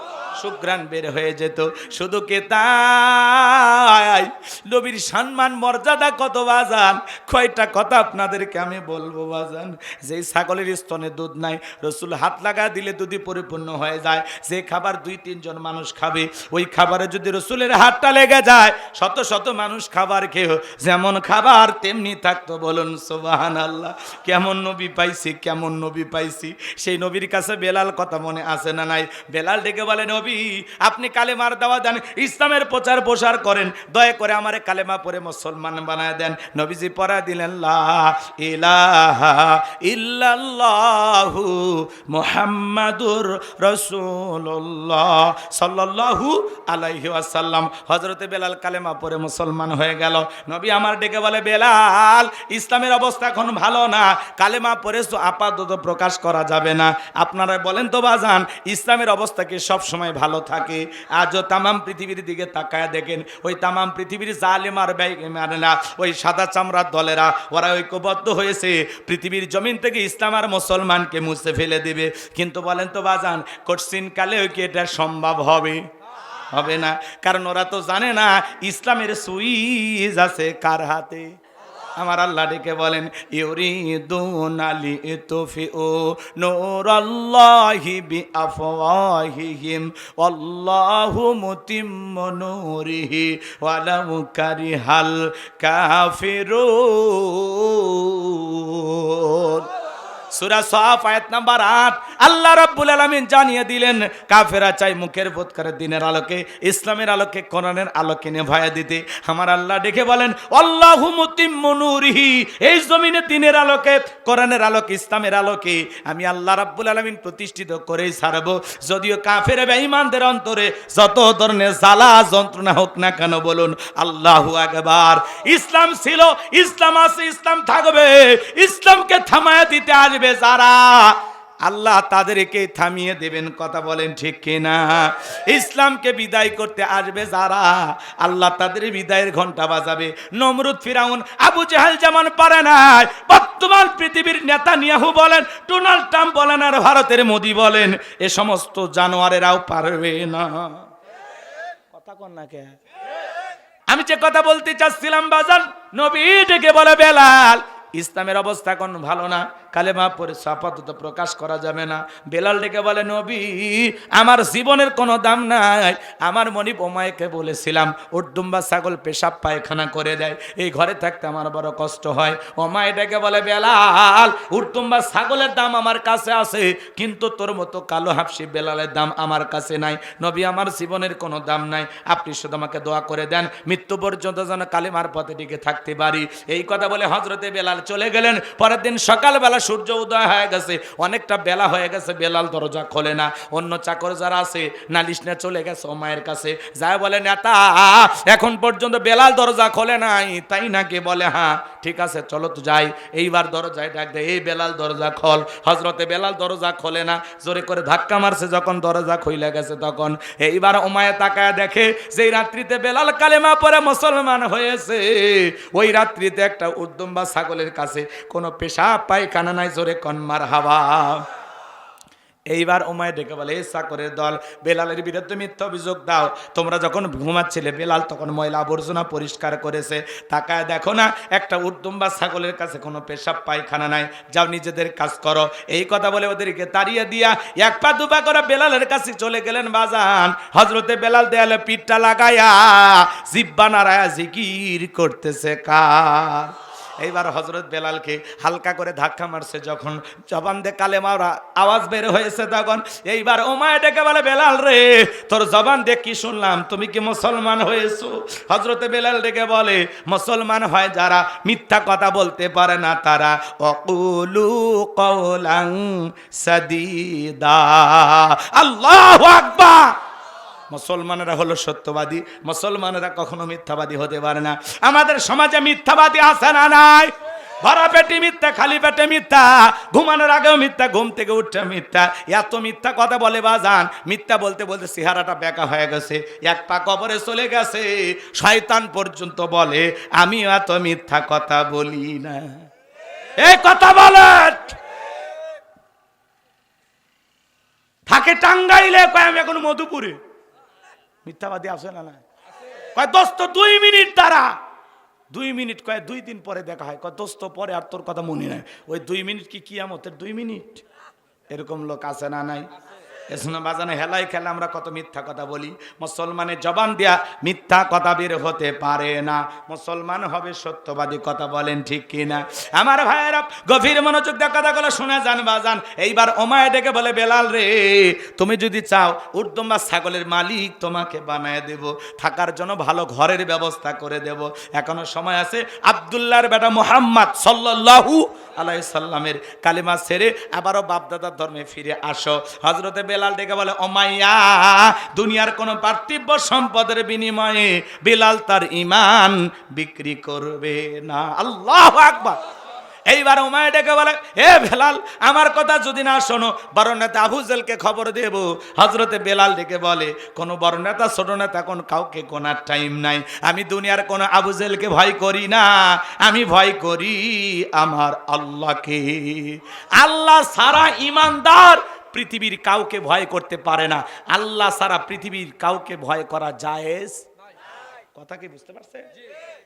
সুঘ্রাণ বের হয়ে যেত। শুধু কে তাই, নবীর সম্মান মর্যাদা কত বাজান। কয়টা কথা আপনাদেরকে আমি বলবো বাজান। যেই ছাগলের স্তনে দুধ নাই, রসুল হাত লাগা দিলে দুধই পরিপূর্ণ হয়ে যায়। যে খাবার 2-3 জন মানুষ খাবে, ওই খাবারে যদি রসুলের হাতটা লেগে যায়, শত শত মানুষ খাবার খেয়েও যেমন খাবার তেমনি থাকতো। বলুন সুবহানাল্লাহ। কেমন নবী পাইছি, কেমন নবী পাইছি। সেই নবীর কাছে বেলাল কথা মনে আছে না নাই? বেলাল ডেকে বলে, নবী আপনি কালেমার দাওয়াত দেন, ইসলামের প্রচার প্রসার করেন, দয়া করে আমারে কালেমা পড়ে মুসলমান বানায় দেন। নবীজি পড়া দিলেন, লা ইলাহা ইল্লাল্লাহু মুহাম্মাদুর রাসূলুল্লাহ সাল্লাল্লাহু আলাইহি ওয়াসাল্লাম। হযরতে বেলাল কালেমা পড়ে মুসলমান হয়ে গেল। নবী আমার ডেকে বলে, বেলাল ইসলামের অবস্থা এখন ভালো না, কালেমা পড়ে তো আপাতত প্রকাশ করা যাবে না। আপনারা বলেন তো বাজান, ইসলামের অবস্থা কি সব সময় ভালো থাকে? আজও তামাম পৃথিবীর দিকে তাকায় দেখেন, ওই তামাম পৃথিবীর জালেম আর বেঈমানেরা, ওই সাদা চামড়ার দলেরা, ওরা ঐক্যবদ্ধ হয়েছে পৃথিবীর জমিন থেকে ইসলাম আর মুসলমানকে মুছে ফেলে দেবে। কিন্তু বলেন তো বাজান, কঠিন কালে কি এটা সম্ভব হবে? হবে না। কারণ ওরা তো জানে না ইসলামের সুইচ আছে কার হাতে। আমার আল্লাহ ডেকে বলেন, ইউরিদুনা লিতুফিউ নূরাল্লাহি বিআফওয়াহিহিম ওয়াল্লাহু মুতিম্মু নূরিহি ওয়ালাউ কারিহাল কাফিরুন। সূরা সাফ আয়াত নাম্বার 8 আল্লাহ রাব্বুল আলামিন জানিয়ে দিলেন, কাফেররা চাই মুখের বোধ করে দিনের আলোকে, ইসলামের আলোকে, কোরআনের আলোকে নেভায়া দিতে। আমার আল্লাহ দেখে বলেন, আল্লাহু মুতিম্মু নূরিহি, এই জমিনে দিনের আলোকে, কোরআনের আলোকে, ইসলামের আলোকে আমি আল্লাহ রাব্বুল আলামিন প্রতিষ্ঠিত করেই ছাড়ব। যদিও কাফের বেঈমানদের অন্তরে যত ধরনের জ্বালা যন্ত্রণা হোক না কেন, বলুন আল্লাহু আকবার। ইসলাম ছিল, ইসলাম আছে, ইসলাম থাকবে। ইসলামকে থামায়া দিতে আসবে যারা, আল্লাহ তাদেরকে থামিয়ে দেবেন। কথা বলেন ঠিক কিনা? ইসলামকে বিদায় করতে আসবে যারা, আল্লাহ তাদের বিদায়ের ঘন্টা বাজাবে। নমরুদ, ফিরাউন, আবু জাহেল যেমন পারে নাই, বর্তমান পৃথিবীর নেতানিয়াহু বলেন, ডোনাল্ড ট্রাম্প বলেন, আর ভারতের মোদি বলেন, এ সমস্ত জানোয়ারেরাও পারবে না। কথা কন না কে? আমি যে কথা বলতে চাচ্ছিলাম বাজান, নবী ডেকে বলে, বেলাল ইসলামের অবস্থা কোন ভালো না, কালেমা পড়েছো, আপাতত প্রকাশ করা যাবে না। বেলাল ডেকে বলে, নবী আমার জীবনের কোনো দাম নাই। আমার মনিব ওমায়কে বলেছিলাম উটদুম্বা ছাগল পেশাব পায়খানা করে দেয়, এই ঘরে থাকতে আমার বড় কষ্ট হয়। ওমায় ডেকে বলে, বেলাল উটদুম্বা ছাগলের দাম আমার কাছে আছে, কিন্তু তোর মতো কালো হাফসি বেলালের দাম আমার কাছে নাই। নবী আমার জীবনের কোনো দাম নাই, আপনি শুধু আমাকে দোয়া করে দেন মৃত্যু পর্যন্ত যেন কালেমার পথে টিকে থাকতে পারি। এই কথা বলে হযরতে বেলাল চলে গেলেন। পরের দিন সকালবেলা সূর্য উদয় হয়ে গেছে, অনেকটা বেলা হয়ে গেছে, বেলাল দরজা খোলে না। অন্য চাকর যারা আছে নালিশ নিয়ে চলে গেছে ওমায়ের কাছে, যায় বলে, নেতা এখন পর্যন্ত বেলাল দরজা খোলে নাই, তাই নাকি? বলে হ্যাঁ। ঠিক আছে চলো তো যাই। এইবার দরজায় ডাক দেয়, এই বেলাল দরজা খোল। হযরতে বেলাল দরজা খোলে না, জোরে করে ধাক্কা মারছে, যখন দরজা খুলে গেছে তখন এইবার ওমায়ে তাকায় দেখে যেই রাত্রিতে বেলাল কালেমা পড়ে মুসলমান হয়েছে, ওই রাত্রিতে একটা উটদুম্বা ছাগলের কাছে কোনো পেশাব পায়খানা নাই। জোরে কোন মারহাবা। এইবার ওমায় ডেকে বলে, এই চাকরের দল, বেলালের বিরুদ্ধে মিথ্যা অভিযোগ দাও। তোমরা যখন ঘুমাচ্ছিলে বেলাল তখন ময়লা আবর্জনা পরিষ্কার করেছে, তাকায় দেখো না একটা উটদুম্বা ছাগলের কাছে কোনো পেশাব পায়খানা নাই, যাও নিজেদের কাজ করো। এই কথা বলে ওদেরকে তাড়িয়ে দিয়া এক পা দুপা করে বেলালের কাছে চলে গেলেন বাজান। হযরতে বেলাল দেয়ালে পিঠটা লাগায়া জিব্বা নাড়ায়া জিকির করতেছে কার। এইবার হযরত বেলালকে হালকা করে ধাক্কা মারছে, যখন জবান দিয়ে কালেমার আওয়াজ বের হয়েছে তখন এইবার ওমায় ডেকে বলে, বেলাল রে তোর জবান দিয়ে কি শুনলাম, তুমি কি মুসলমান হয়েছো? হযরতে বেলাল ডেকে বলে, মুসলমান হয় যারা মিথ্যা কথা বলতে পারে না তারা। অকুলু কওলান সাদীদা। আল্লাহু আকবার। মুসলমানেরা হলো সত্যবাদী, মুসলমানেরা কখনো মিথ্যাবাদী হতে পারে না। আমাদের সমাজে মিথ্যাবাদী আছে না নাই? ভরা পেটে মিথ্যা, খালি পেটে মিথ্যা, ঘুমানোর আগেও মিথ্যা, ঘুম থেকে উঠে মিথ্যা। এত মিথ্যা কথা বলে বাজান, মিথ্যা বলতে বলতে চেহারাটা বেঁকা হয়ে গেছে, এক পা কবরে চলে গেছে। শয়তান পর্যন্ত বলে আমি এত মিথ্যা কথা বলি না। এই কথা বলেন। থাকে টাঙ্গাইলে, কয় আমি এখন মধুপুরে। মিথ্যাবাদী আছে না? কয় দোস্ত 2 মিনিট তারা, 2 মিনিট, কয় 2 দিন পরে দেখা হয়, কয় দোস্ত পরে আর তোর কথা মনে নাই। ওই 2 মিনিট কি কিয়ামতের 2 মিনিট? এরকম লোক আছে না নাই? এসনা বাজানে হেলাই খেলা আমরা কত মিথ্যা কথা বলি। মুসলমানের জবান দিয়া মিথ্যা কথা বের হতে পারে না। মুসলমান হবে সত্যবাদী, কথা বলেন ঠিক কিনা? আমার ভাইয়েরা গভীর মনোযোগ দিয়ে কথাগুলো শুনে যান বাজান। এইবার ওমায় ডেকে বলে, বেলাল রে তুমি যদি চাও উটদুম্বা ছাগলের মালিক তোমাকে বানায় দেব, থাকার জন্য ভালো ঘরের ব্যবস্থা করে দেব। এখনো সময় আছে। আব্দুল্লাহর বেটা মুহাম্মদ সাল্লাল্লাহু আলাইহি সাল্লামের কালেমা ছেড়ে আবারও বাপদাদার ধর্মে ফিরে আসো। হযরতে বেলাল ডেকে বলে, ওমাইয়া দুনিয়ার কোন পার্থিব সম্পদের বিনিময়ে বেলাল তার ঈমান বিক্রি করবে না। আল্লাহু আকবার। এইবার ওমায় ডেকে বলে, এ বেলাল আমার কথা যদি না শোনো বড় নেতা আবু জেলকে খবর দেব। হযরতে বেলাল ডেকে বলে, কোন বড় নেতা ছোট নেতা কোন কাউকে কোনার টাইম নাই। আমি দুনিয়ার কোন আবু জেলকে ভয় করি না, আমি ভয় করি আমার আল্লাহকে। আল্লাহ ছাড়া ঈমানদার পৃথিবীর কাউকে ভয় করতে পারে না। আল্লাহ ছাড়া পৃথিবীর কাউকে ভয় করা জায়েজ। কথা কি বুঝতে পারছে?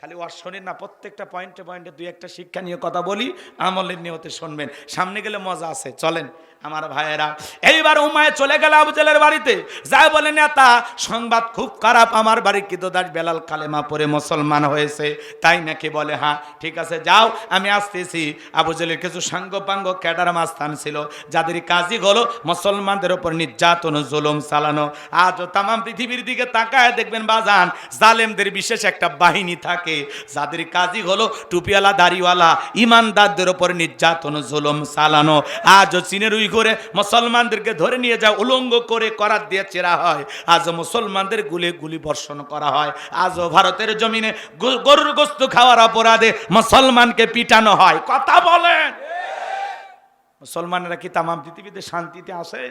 খালি ওয়াজ শোনেন না, প্রত্যেকটা পয়েন্টে পয়েন্টে 2-1টা শিক্ষা নিয়ে কথা বলি, আমলের নিয়তে শুনবেন। সামনে গেলে মজা আছে, চলেন আমার ভাইয়েরা। এইবার উমায় চলে গেল আবু জেলের বাড়িতে, যাই বলে, নেতা সংবাদ খুব খারাপ, আমার বাড়ির কিদোদার বেলাল কালেমা পড়ে মুসলমান হয়েছে। তাই নাকি? বলে হ্যাঁ। ঠিক আছে যাও, আমি আসতেছি। আবু জেলের কিছু সাঙ্গপাঙ্গ ক্যাডার মাস্তান ছিল, যাদের কাজই হলো মুসলমানদের উপর নির্যাতন জুলুম চালানো। আজও তামাম পৃথিবীর দিকে তাকায় দেখবেন বাজান, জালেমদের বিশেষ একটা বাহিনী থাকে, যাদের কাজই হলো টুপিওয়ালা দাড়িওয়ালা ইমানদারদের উপর নির্যাতন জুলুম চালানো। আজও চীনের করে মুসলমানদেরকে ধরে নিয়ে যাও, উলঙ্গ করে করাত দিয়ে চেরা হয়। আজও মুসলমানদের গুলি বর্ষণ করা হয়। আজও ভারতের জমিনে গরুর গোশত খাওয়ার অপরাধে মুসলমানকে পিটানো হয়। কথা বলেন। মুসলমানেরা কি তামাম পৃথিবীতে শান্তিতে আছে?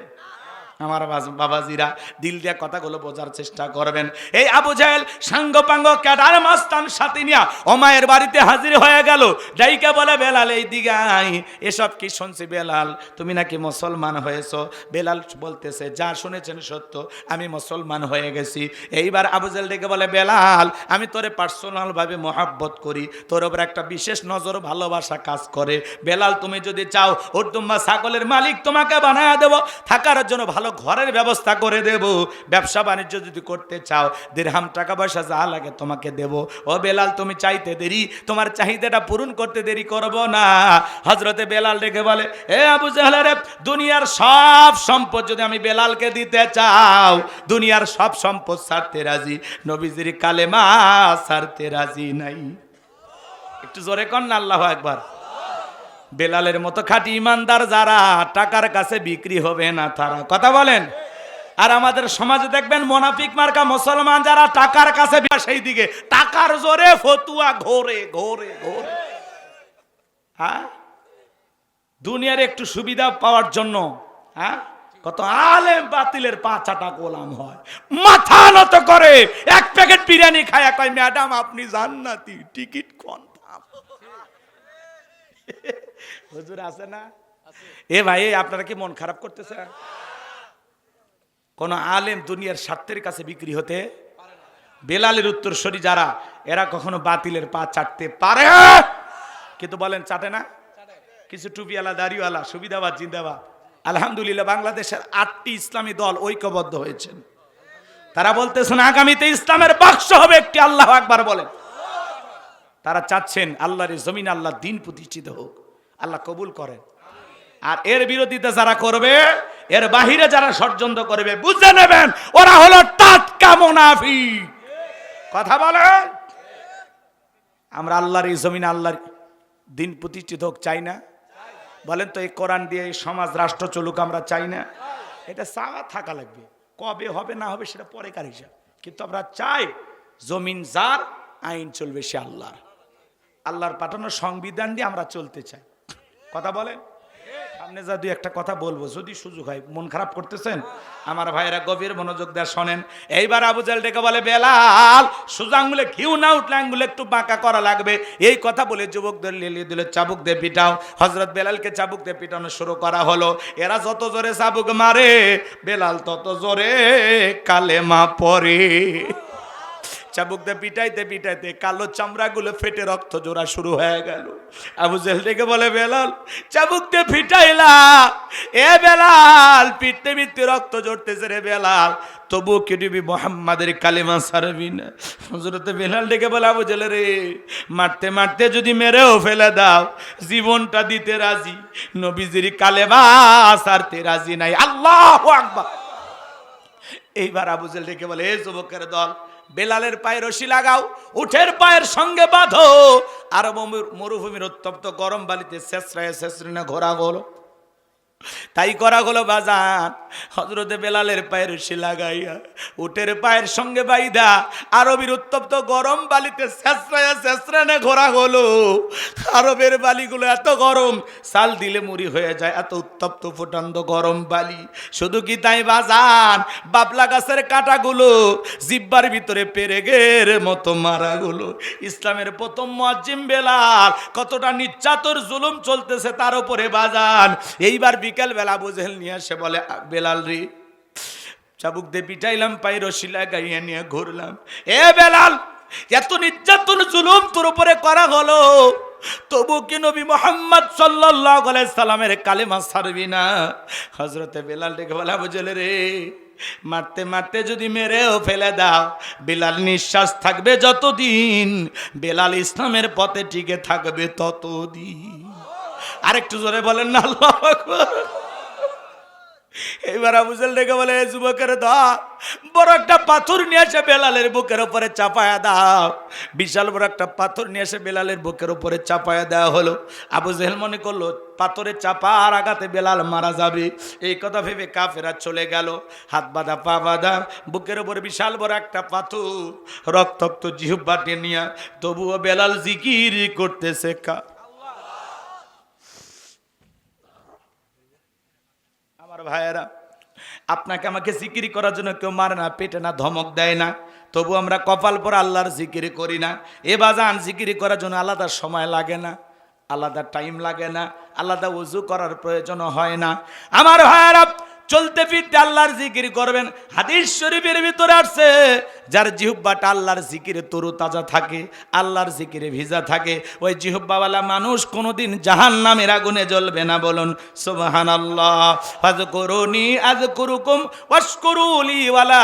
আমার বাবাজিরা দিল দিয়ে কথাগুলো বোঝার চেষ্টা করবেন। এই আবু জাহেল সাঙ্গ পাঙ্গ ক্যাডার মাস্তান সাথে নিয়া ওমায়ের বাড়িতে হাজির হয়ে গেল। ডাইকা বলে বেলাল এই দিকে আই। এসব কি শুনছি বেলাল, তুমি নাকি মুসলমান হয়েছো? বেলাল বলতেছে যা শুনেছেন সত্য, আমি মুসলমান হয়ে গেছি। এইবার আবু জাহেল ডেকে বলে বেলাল আমি তোরে পার্সোনাল ভাবে মহাব্বত করি, তোর উপর একটা বিশেষ নজর ভালোবাসা কাজ করে। বেলাল তুমি যদি চাও উর্দুম্মা ছাগলের মালিক তোমাকে বানায় দেব, থাকার জন্য ভালো ঘরের ব্যবস্থা করে দেব, ব্যবসা বাণিজ্য যদি করতে চাও দিরহাম টাকা পয়সা যা লাগে তোমাকে দেব। ও বেলাল তুমি চাইতে দেরি, তোমার চাহিদাটা পূরণ করতে দেরি করব না। হযরতে বেলাল ডেকে বলে এ আবু জাহেল রে, দুনিয়ার সব সম্পদ যদি আমি বেলালকে দিতে চাও, দুনিয়ার সব সম্পদ ছাড়তে রাজি, নবীজির কালেমা ছাড়তে রাজি নাই। একটু জোরে কর না আল্লাহু আকবার। বেলালের মতো খাঁটি ইমানদার যারা, টাকার কাছে বিক্রি হবে না তারা। কথা বলেন। আর আমাদের সমাজে দেখবেন মুনাফিক মার্কা মুসলমান যারা টাকার কাছে, সেই দিকে টাকার জোরে ফতুয়া ঘোরে ঘোরে ঘোরে। হ্যাঁ, দুনিয়ার একটু সুবিধা পাওয়ার জন্য হ্যাঁ কত আলেম বাতিলের পা চাটা গোলাম হয়, মাথা নত করে এক প্যাকেট বিরিয়ানি খায়া কয় ম্যাডাম আপনি জান্নাতি, টিকিট কনফার্ম। হুজুর আছে না? এ ভাই আপনারা কি মন খারাপ করতেছে? কোন আলেম দুনিয়ার স্বার্থের কাছে বিক্রি হতে। বেলালের উত্তরসূরি যারা, এরা কখনো বাতিলের পা চাটতে পারে, কিন্তু বলেন চাটে না। কিছু টুপিওয়ালা দাড়িওয়ালা সুবিধাবাদ জিন্দাবাদ। আলহামদুলিল্লাহ বাংলাদেশের 8টি ইসলামী দল ঐক্যবদ্ধ হয়েছেন। তারা বলতেছেন আগামীতে ইসলামের বাক্স হবে একটি। আল্লাহু আকবার বলেন। তারা চাচ্ছেন আল্লাহর জমিন আল্লাহ দিন প্রতিষ্ঠিত হোক, আল্লাহ কবুল করেন। আর এর বিরোধিতা যারা করবে, এর বাহিরে যারা ষড়যন্ত্র করবে, বুঝে নেবেন ওরা হলো টাটকা মুনাফিক। কথা বলেন। আমরা আল্লাহর এই জমিন আল্লাহর দিন প্রতিষ্ঠিত হোক চাই না? বলেন তো এই কোরআন দিয়ে এই সমাজ রাষ্ট্র চলুক আমরা চাই না? এটা চাওয়া থাকা লাগবে, কবে হবে না হবে সেটা পরেকার হিসাব, কিন্তু আমরা চাই জমিন যার, আইন চলবে সে আল্লাহর। আল্লাহর পাঠানো সংবিধান দিয়ে আমরা চলতে চাই। কথা বলেন। সামনে যা দুই একটা কথা বলবো যদি সুযোগ হয়। মন খারাপ করতেছেন আমার ভাইয়েরা, গভীর মনোযোগ দিয়ে শোনেন। এইবার আবু জাহেল ডেকে বলে বেলাল সোজা আঙ্গুলে ঘিউ না উঠলে আঙ্গুলে একটু বাঁকা করা লাগবে। এই কথা বলে যুবকদের লেলিয়ে দিলে চাবুক দিয়ে পিটাও। হযরত বেলালকে চাবুক দিয়ে পিটানো শুরু করা হলো। এরা যত জোরে চাবুক মারে বেলাল তত জোরে কালেমা পড়ে। চাবুক দিয়ে পিটাইতে পিটাইতে কালো চামড়াগুলো ফেটে রক্ত জোড়া শুরু হয়ে গেল। আবু জাহেল থেকে বলে বেলাল চাবুক দিয়ে পিটাইলা, এ বেলাল পিটতে পিটতে রক্ত জড়তেছে রে বেলাল, তবু কি তুমি মুহাম্মাদের কালেমা ছাড়বি না? হযরতে বেলাল ডেকে বলে আবু জাহেল রে, মারতে মারতে যদি মেরেও ফেলে দাও জীবনটা দিতে রাজি, নবীজির কালেমা ছাড়তে রাজি নাই। আল্লাহু আকবার। এইবার আবু জাহেল ডেকে বলে এ যুবকের দল, বেলালের পায়ে রশি লাগাও, উঠের পায়ের সঙ্গে বাঁধো, আর মরুভূমির উত্তপ্ত গরম বালিতে শেষরায় শেষরিনা ঘোরা হলো। তাই করা হলো বাজান। হযরতে বেলালের পায়ে রশি লাগাইয়া উটের পায়ের সঙ্গে বাইধা আরবের উত্তপ্ত গরম বালিতে শেষরায় শেষরানে ঘোরা হলো। আরবের বালিগুলো এত গরম, সাল দিলে মুড়ি হয়ে যায়, এত উত্তপ্ত ফুটান্ত গরম বালি। শুধু কি তাই বাজান, বাবলা গাছের কাঁটাগুলো জিব্বার ভিতরে পেরেগের মতো মারাগুলো। ইসলামের প্রথম মুয়াজ্জিন বেলাল, কতটা নির্যাতন জুলুম চলতেছে তার উপরে বাজান। এইবার বিকেল বেলা আবু জাহেল নিয়ে আসে বলে বেলাল রে, চাবুক দিয়ে পিটাইলাম, পায়ে রশি লাগাইয়া নিয়ে ঘুরলাম, এ বেলাল এত নির্যাতন জুলুম তোর উপরে করা হলো, তবু কি নবী মুহাম্মদ সাল্লাল্লাহু আলাইহি সাল্লামের কালেমা ছাড়বি না? হযরতে বেলাল ডেকে বলে আবু জাহেল রে, মারতে মারতে যদি মেরেও ফেলে দাও, বেলাল নিঃশ্বাস থাকবে যতদিন, বেলাল ইসলামের পথে টিকে থাকবে ততদিন। আরেকটু জোরে বলেন না আল্লাহু আকবার। এবার আবু জাহেল ডেকে বলে যুবকের দল, বড় একটা পাথর নিয়ে এসে বেলালের বুকের উপরে চাপায়া দাও। বিশাল বড় একটা পাথর নিয়ে এসে বেলালের বুকের উপরে চাপায়া দেওয়া হলো। আবু জাহেল মনে করলো পাথরে চাপার আঘাতে বেলাল মারা যাবে। এই কথা ভেবে কাফেরা চলে গেল, হাত বাঁধা পা বাঁধা, বুকের উপরে বিশাল বড় একটা পাথর, রক্তাক্ত জিহ্বা টেনিয়া, তবুও বেলাল জিকির করতেছে ভাইয়েরা। আপনাকে আমাকে জিকির করার জন্য কেউ মারে না, পেটে না, ধমক দেয় না, তবু আমরা কপাল পরে আল্লাহর জিকির করি না। এ বাজান, জিকির করার জন্য আলাদা সময় লাগে না, আলাদা টাইম লাগে না, আলাদা উজু করার প্রয়োজন হয় না। আমার ভাইয়েরা, চলতে ফিরতে আল্লাহর জিকির করবেন। হাদিস শরীফের ভিতরে আসছে, যার জিহ্বাটা আল্লাহর জিকিরে তরু তাজা থাকে, আল্লাহর জিকিরে ভিজা থাকে, ওই জিহ্বাওয়ালা মানুষ কোনোদিন জাহান্নামের আগুনে জ্বলবে না। বলুন সুবহানাল্লাহ। ফাযকুরুনি আযকুরুকুম ওয়াশকুরুলি ওয়ালা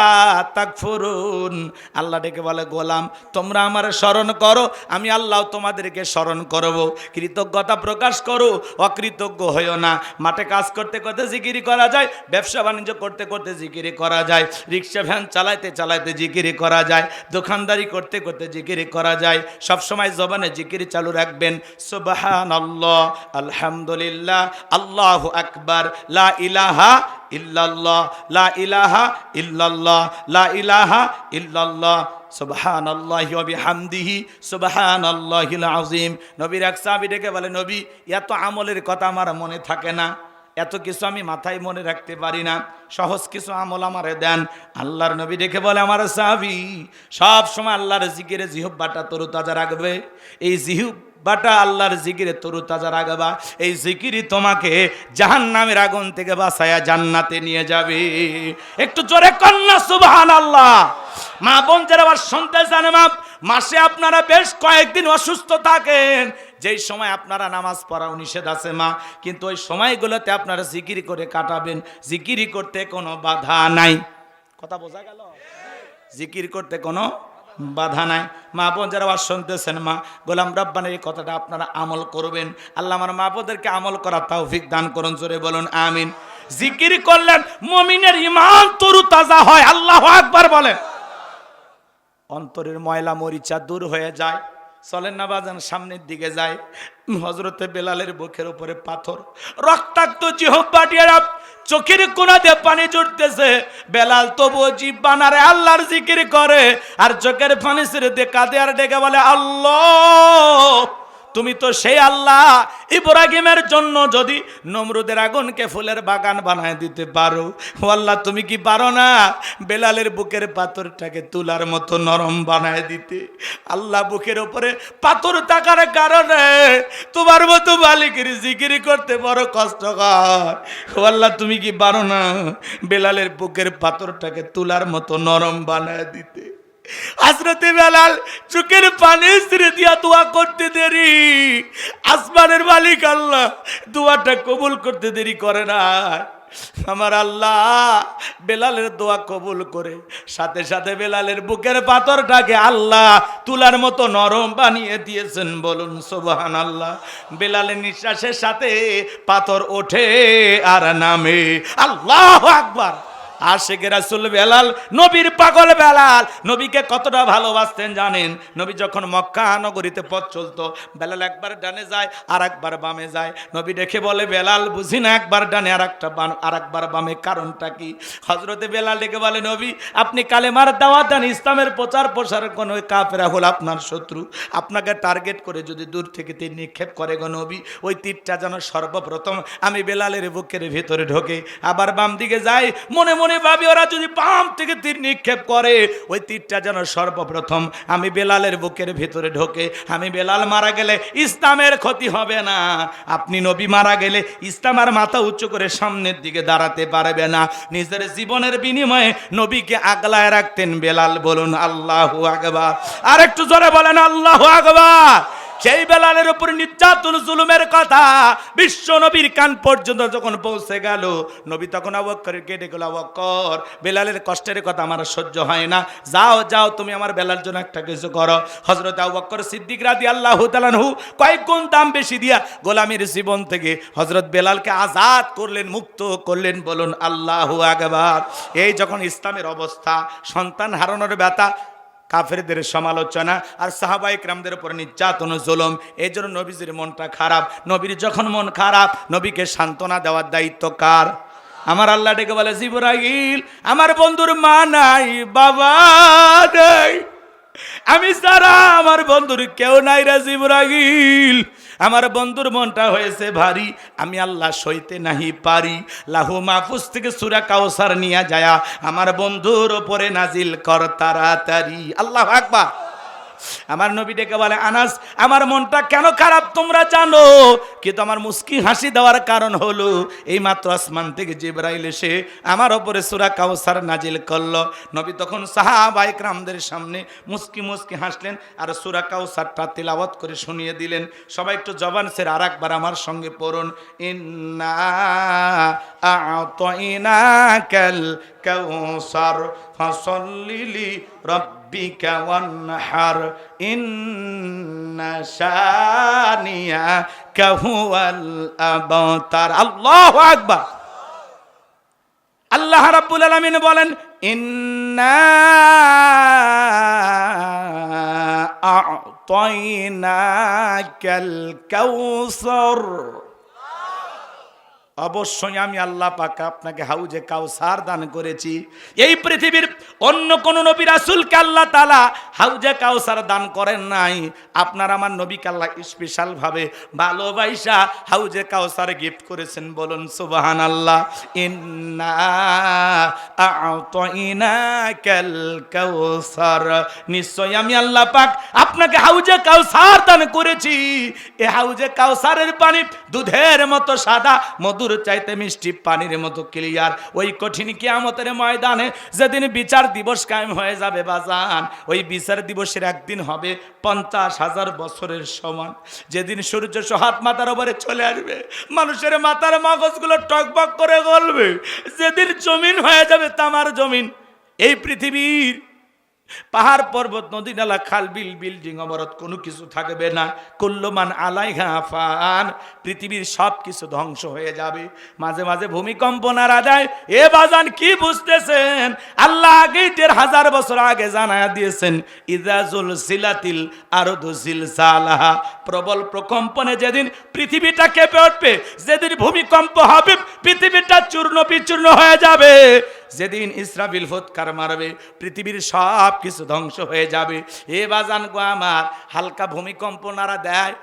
তাকফুরুন। আল্লাহ ডেকে বলে, গোলাম তোমরা আমার স্মরণ করো, আমি আল্লাহ তোমাদেরকে স্মরণ করব। কৃতজ্ঞতা প্রকাশ করো, অকৃতজ্ঞ হইও না। মাঠে কাজ করতে করতে জিকির করা যায়, ব্যবসা বাণিজ্য করতে করতে জিকির করা যায়, রিক্সা ভ্যান চালাইতে চালাইতে জিকির করা যায়, দোকানদারি করতে করতে জিকির করা যায়। সব সময় জবানে জিকির চালু রাখবেন। সুবহানাল্লাহ, আলহামদুলিল্লাহ, আল্লাহু আকবার, লা ইলাহা ইল্লাল্লাহ, লা ইলাহা ইল্লাল্লাহ, লা ইলাহা ইল্লাল্লাহ, সুবহানাল্লাহি ওয়া বিহামদিহি, সুবহানাল্লাহিল আযীম। নবীর এক সাহাবী ডেকে বলে, নবী এত আমলের কথা আমার মনে থাকে না, এত কিছু আমি মাথায় মনে রাখতে পারি না, সহজ কিছু আমল আমারে দেন। আল্লাহর নবী দেখে বলে, আমার সাহাবী সব সময় আল্লাহর জিকিরে জিহ্বাটা তরুতাজা রাখবে। এই জিহ্বাটা আল্লাহর জিকিরে তরুতাজা রাখবা, এই জিকিরই তোমাকে জাহান্নামের আগুন থেকে বাঁচায়া জান্নাতে নিয়ে যাবে। একটু জোরে কন্যা সুবহানাল্লাহ। মা বোন যারা আবার শুনতে চান, মা মাসে আপনারা বেশ কয়েকদিন অসুস্থ থাকেন, যেই সময় আপনারা নামাজ পড়াও নিষেধ আছে মা, কিন্তু ওই সময়গুলোতে আপনারা জিকির করে কাটাবেন। জিকিরি করতে কোনো বাধা নাই। কথা বোঝা গেল? জিকির করতে কোনো বাধা নাই। মা বোন যারা আবার শুনতেছেন, মা গোলাম রব্বানির এই কথাটা আপনারা আমল করবেন। আল্লাহ আমার মা বোনদেরকে আমল করার তৌফিক দান করুন। জোরে বলুন আমিন। জিকির করলেন মুমিনের ঈমান তরু তাজা হয়। আল্লাহু আকবার বলেন। অন্তরের ময়লা মরিচা দূর হয়ে যায়। চলেন না বাজান, সামনের দিকে যায়। হযরতে বেলালের বুকের উপরে পাথর, রক্তাক্ত জিহ্বাটিয়া চোখের কোণাতে পানি জড়তেছে। বেলাল তবুও জিহ্বা নাড়ে, আল্লাহর জিকির করে, আর চোখের পানি ছেড়ে দিয়ে কাঁদে আর ডেকে বলে, আল্লাহ তুমি তো সেই আল্লাহ, ইব্রাহিমের জন্য যদি নমরুদের আগুনকে ফুলের বাগান বানায় দিতে পারো, ও আল্লাহ তুমি কি পারো না বেলালের বুকের পাথরটাকে তুলার মতো নরম বানায় দিতে? আল্লাহ বুকের উপরে পাথর থাকার কারণে তোমার মতো মালিকের জিকির করতে বড় কষ্টকর। ও আল্লাহ তুমি কি পারো না বেলালের বুকের পাথরটাকে তুলার মতো নরম বানায় দিতে? হযরতে বেলাল চোখের পানি ছেড়ে দিয়া দোয়া করতে দেরি, আসমানের মালিক আল্লাহ দোয়াটা কবুল করতে দেরি করে না। আমার আল্লাহ বেলালের দোয়া কবুল করে সাথে সাথে বেলালের বুকের পাথরটাকে আল্লাহ তুলার মতো নরম বানিয়ে দিয়েছেন। বলুন সুবহানাল্লাহ। বেলালের নিঃশ্বাসের সাথে পাথর ওঠে আর নামে। আল্লাহু আকবার। আশিকে রাসূল বেলাল, নবীর পাগল বেলাল, নবীকে কতটা ভালোবাসতেন জানেন? নবী যখন মক্কা নগরীতে পথ চলতো, বেলাল একবার ডানে যায় আর একবার বামে যায়। নবী দেখে বলে, বেলাল বুঝি না একবার ডানে আর একবার বামে, কারণটা কি? হযরতে বেলাল ডেকে বলে, নবী আপনি কালেমার দাওয়াত দেন, ইসলামের প্রচার প্রসার কোন কাফেরা হল আপনার শত্রু, আপনাকে টার্গেট করে যদি দূর থেকে তীর নিক্ষেপ করে গো নবী, ওই তীরটা যেন সর্বপ্রথম আমি বেলালের বুকের ভেতরে ঢোকে। আবার বাম দিকে যায়, মনে মনে ভাবি ওরা যদি বাম থেকে তীর নিক্ষেপ করে, ওই তীরটা যেন সর্বপ্রথম আমি বেলালের বুকের ভেতরে ঢোকে। আমি বেলাল মারা গেলে ইসলামের ক্ষতি হবে না, আপনি নবী মারা গেলে ইসলাম আর মাথা উঁচু করে সামনের দিকে দাঁড়াতে পারবে না। নিজের জীবনের বিনিময়ে নবীকে আগলায় রাখতেন বেলাল। বলুন আল্লাহু আকবার। আর একটু জোরে বলেন আল্লাহু আকবার। সেই বেলালের উপর নির্যাতন জুলুমের কথা বিশ্ব নবীর কান পর্যন্ত যখন পৌঁছে গেল, নবী তখন আবু বকরকে ডেকে বলল, আবু বকর বেলালের কষ্টের কথা আমার সহ্য হয় না, যাও যাও তুমি আমার বেলাল জন্য একটা কিছু করো। হযরত আবু বকর সিদ্দিক রাদিয়াল্লাহু তাআলা আনহু কয়েক গুণ দাম বেশি দিয়া গোলামীর জীবন থেকে হযরত বেলালকে আজাদ করলেন, মুক্ত করলেন। বলুন আল্লাহু আকবার। এই যখন ইসলামের অবস্থা, সন্তান হারানোর ব্যথা, কাফেরদের সমালোচনা আর সাহাবায়ে কেরামদের উপর নির্যাতন জুলুম, এই জন্য নবীজির মনটা খারাপ। নবীর যখন মন খারাপ, নবীকে সান্ত্বনা দেওয়ার দায়িত্ব কার? আমার আল্লাহ ডেকে বলে, জিবরাইল আমার বন্ধুর মা নাই, বাবা নাই, আমি সারা আমার বন্ধুর কেউ নাই রে জিবরাইল। আমার বন্ধুর মনটা হয়েছে ভারী, আমি আল্লাহ সইতে নাহি পারি। লাহু মাহফুজ থেকে সূরা কাউসার নিয়ে যায় আমার বন্ধুর উপরে নাজিল কর তাড়াতাড়ি। আল্লাহু আকবার। আমার নবী ডেকে বলে, আনাস আমার মনটা কেন খারাপ তোমরা জানো? কিন্তু আমার মুস্কি হাসি দেওয়ার কারণ হলো এই মাত্র আসমান থেকে জিবরাইল এসে আমার উপরে সূরা কাউসার নাজিল করলো। নবী তখন সাহাবায়ে কেরামদের সামনে মুস্কি মুস্কি হাসলেন আর সূরা কাউসারটা তিলাওয়াত করে শুনিয়ে দিলেন। সবাই একটু জবান ছেড়ে আরেকবার আমার সঙ্গে পড়ুন, ইন্না আ'তাইনাকাল কাউসার ফাসাল্লি লিরাব্বিকা ওয়ানহার ইন্না শানিয়াকা হুয়াল আবতার। আল্লাহু আকবার। আল্লাহ রাব্বুল আলামিন বলেন, ইন্না আ'তাইনাকাল কাউসার, অবশ্যই আমি আল্লাহ পাক আপনাকে হাউজে কাউসার দান করেছি। এই পৃথিবীর অন্য কোন নবী রাসূলকে আল্লাহ তাআলা হাউজে কাউসার দান করেন নাই। আপনার আমার নবীকে আল্লাহ স্পেশাল ভাবে ভালোবাসা হাউজে কাউসার গিফট করেছেন। বলুন সুবহানাল্লাহ। ইন্না আ'তাইনাকাল কাউসার, নিশ্চয় আমি আল্লাহ পাক আপনাকে হাউজে কাউসার দান করেছি। এই হাউজে কাউসারের পানি দুধের মতো সাদা, মধুর চাইতে মিষ্টি, পানির মতো ক্লিয়ার। ওই কঠিন কিয়ামতের ময়দানে যেদিন বিচার দিবস কায়েম হয়ে যাবে বাজান, ওই বিচার দিবসের একদিন হবে 50,000 বছরের সমান। যেদিন সূর্য হাত মাথার উপরে চলে আসবে, মানুষের মাথার মগজগুলো টকবক করে গলবে। যেদিন জমিন হয়ে যাবে তামার জমিন, এই পৃথিবীর পাহাড় পর্বত নদী নালা খাল বিল বিল্ডিং অবরোধ কোনো কিছু থাকবে না। কুল্লুমান আলাইহা ফান, পৃথিবীর সব কিছু ধ্বংস হয়ে যাবে। মাঝে মাঝে ভূমিকম্প নাড়া দেয়। এ বাজান কি বুঝতেছেন? আল্লাহ আগেই 1,500 বছর আগে জানায়া দিয়েছেন, ইযা জুলজিলাতিল আরদু জিলজালাহা, প্রবল প্রকম্পনে যেদিন পৃথিবীটা কেঁপে উঠবে, যেদিন ভূমিকম্প হবে পৃথিবীটা চূর্ণ বিচূর্ণ হয়ে যাবে, যেদিন ইসরাফিল ফুৎকার মারবে পৃথিবীর সব কিছু ধ্বংস হয়ে যাবে। এ বাজান গো আমার, হালকা ভূমিকম্প নাড়া দেয়,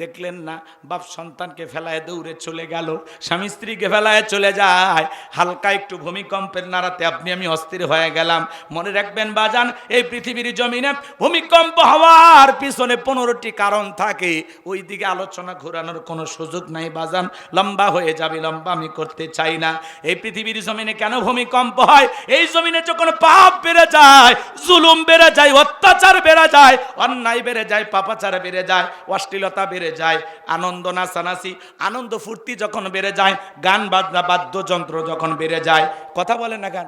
দেখলেন না? বাপ সন্তানকে ফেলায় দৌড়ে চলে গেল, স্বামী স্ত্রীকে ফেলায় চলে যায়। হালকা একটু ভূমিকম্পের নাড়াতে আপনি আমি অস্থির হয়ে গেলাম। মনে রাখবেন বাজান, এই পৃথিবীর জমিনে ভূমিকম্প হওয়ার পিছনে 15টি কারণ থাকে। ওই দিকে আলোচনা ঘোরানোর কোনো সুযোগ নাই বাজান, লম্বা হয়ে যাবে, লম্বা আমি করতে চাই না। এই পৃথিবীর জমিনে কেন ভূমিকম্প হয়? এই জমিনে যখন পাপ বেড়ে যায়, জুলুম বেড়ে যায়, অত্যাচার বেড়ে যায়, অন্যায় বেড়ে যায়, পাপাচার বেড়ে যায়, অশ্লীলতা বেড়ে যায়, আনন্দ নাচানাচি আনন্দ ফুর্তি যখন বেড়ে যায়, গান বাজনা বাদ্যযন্ত্র যখন বেড়ে যায়, কথা বলে না গান,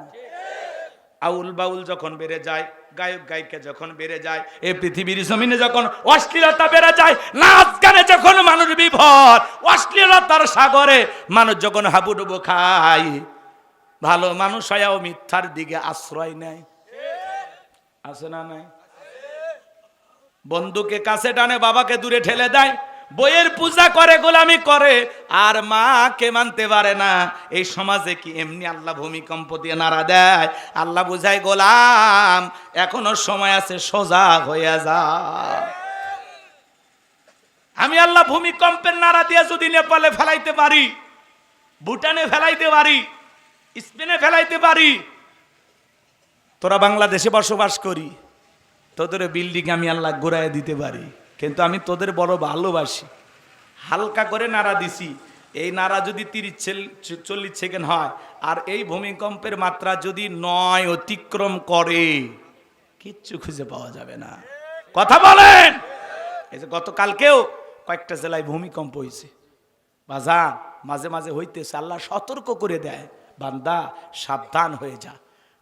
আউল বাউল যখন বেড়ে যায়, গায়ক গায়িকা যখন বেড়ে যায়, এই পৃথিবীর জমিনে যখন অশ্লীলতা বেড়ে যায়, নাচ গানে যখন মানুষ বিভোর, অশ্লীলতার সাগরে মানুষ যখন হাবুডুবু খায়, ভালো মানুষ হয়েও মিথ্যার দিকে আশ্রয় নেয়। আছে না নাই? বন্ধুকে কাছে টানে, বাবাকে দূরে ঠেলে দেয়, বইয়ের পূজা করে, গোলামি করে, আর মাকে মানতে পারে না। এই সমাজে কি এমনি আল্লাহ ভূমিকম্প দিয়ে নাড়া দেয়? আল্লাহ বুঝায়, গোলাম এখনো সময় আছে, সোজা হয়ে যা। আমি আল্লাহ ভূমিকম্পের নাড়া দিয়ে যদি নেপালে ফেলাইতে পারি, ভুটানে ফেলাইতে পারি, স্পেনে ফেলাইতে পারি, তোরা বাংলাদেশে বসবাস করি, তোদের বিল্ডিং আমি আল্লাহ ঘুরাই দিতে পারি। কিন্তু আমি তোদের বড় ভালোবাসি, হালকা করে নাড়া দিছি। এই নাড়া যদি 30-40 সেকেন্ড হয়, আর এই ভূমিকম্পের মাত্রা যদি 9 অতিক্রম করে, কিচ্ছু খুঁজে পাওয়া যাবে না। কথা বলেন। এই যে গতকালকেও কয়েকটা জেলায় ভূমিকম্প হয়েছে বাজার, মাঝে মাঝে হইতেছে। আল্লাহ সতর্ক করে দেয়, বান্দা সাবধান হয়ে যা।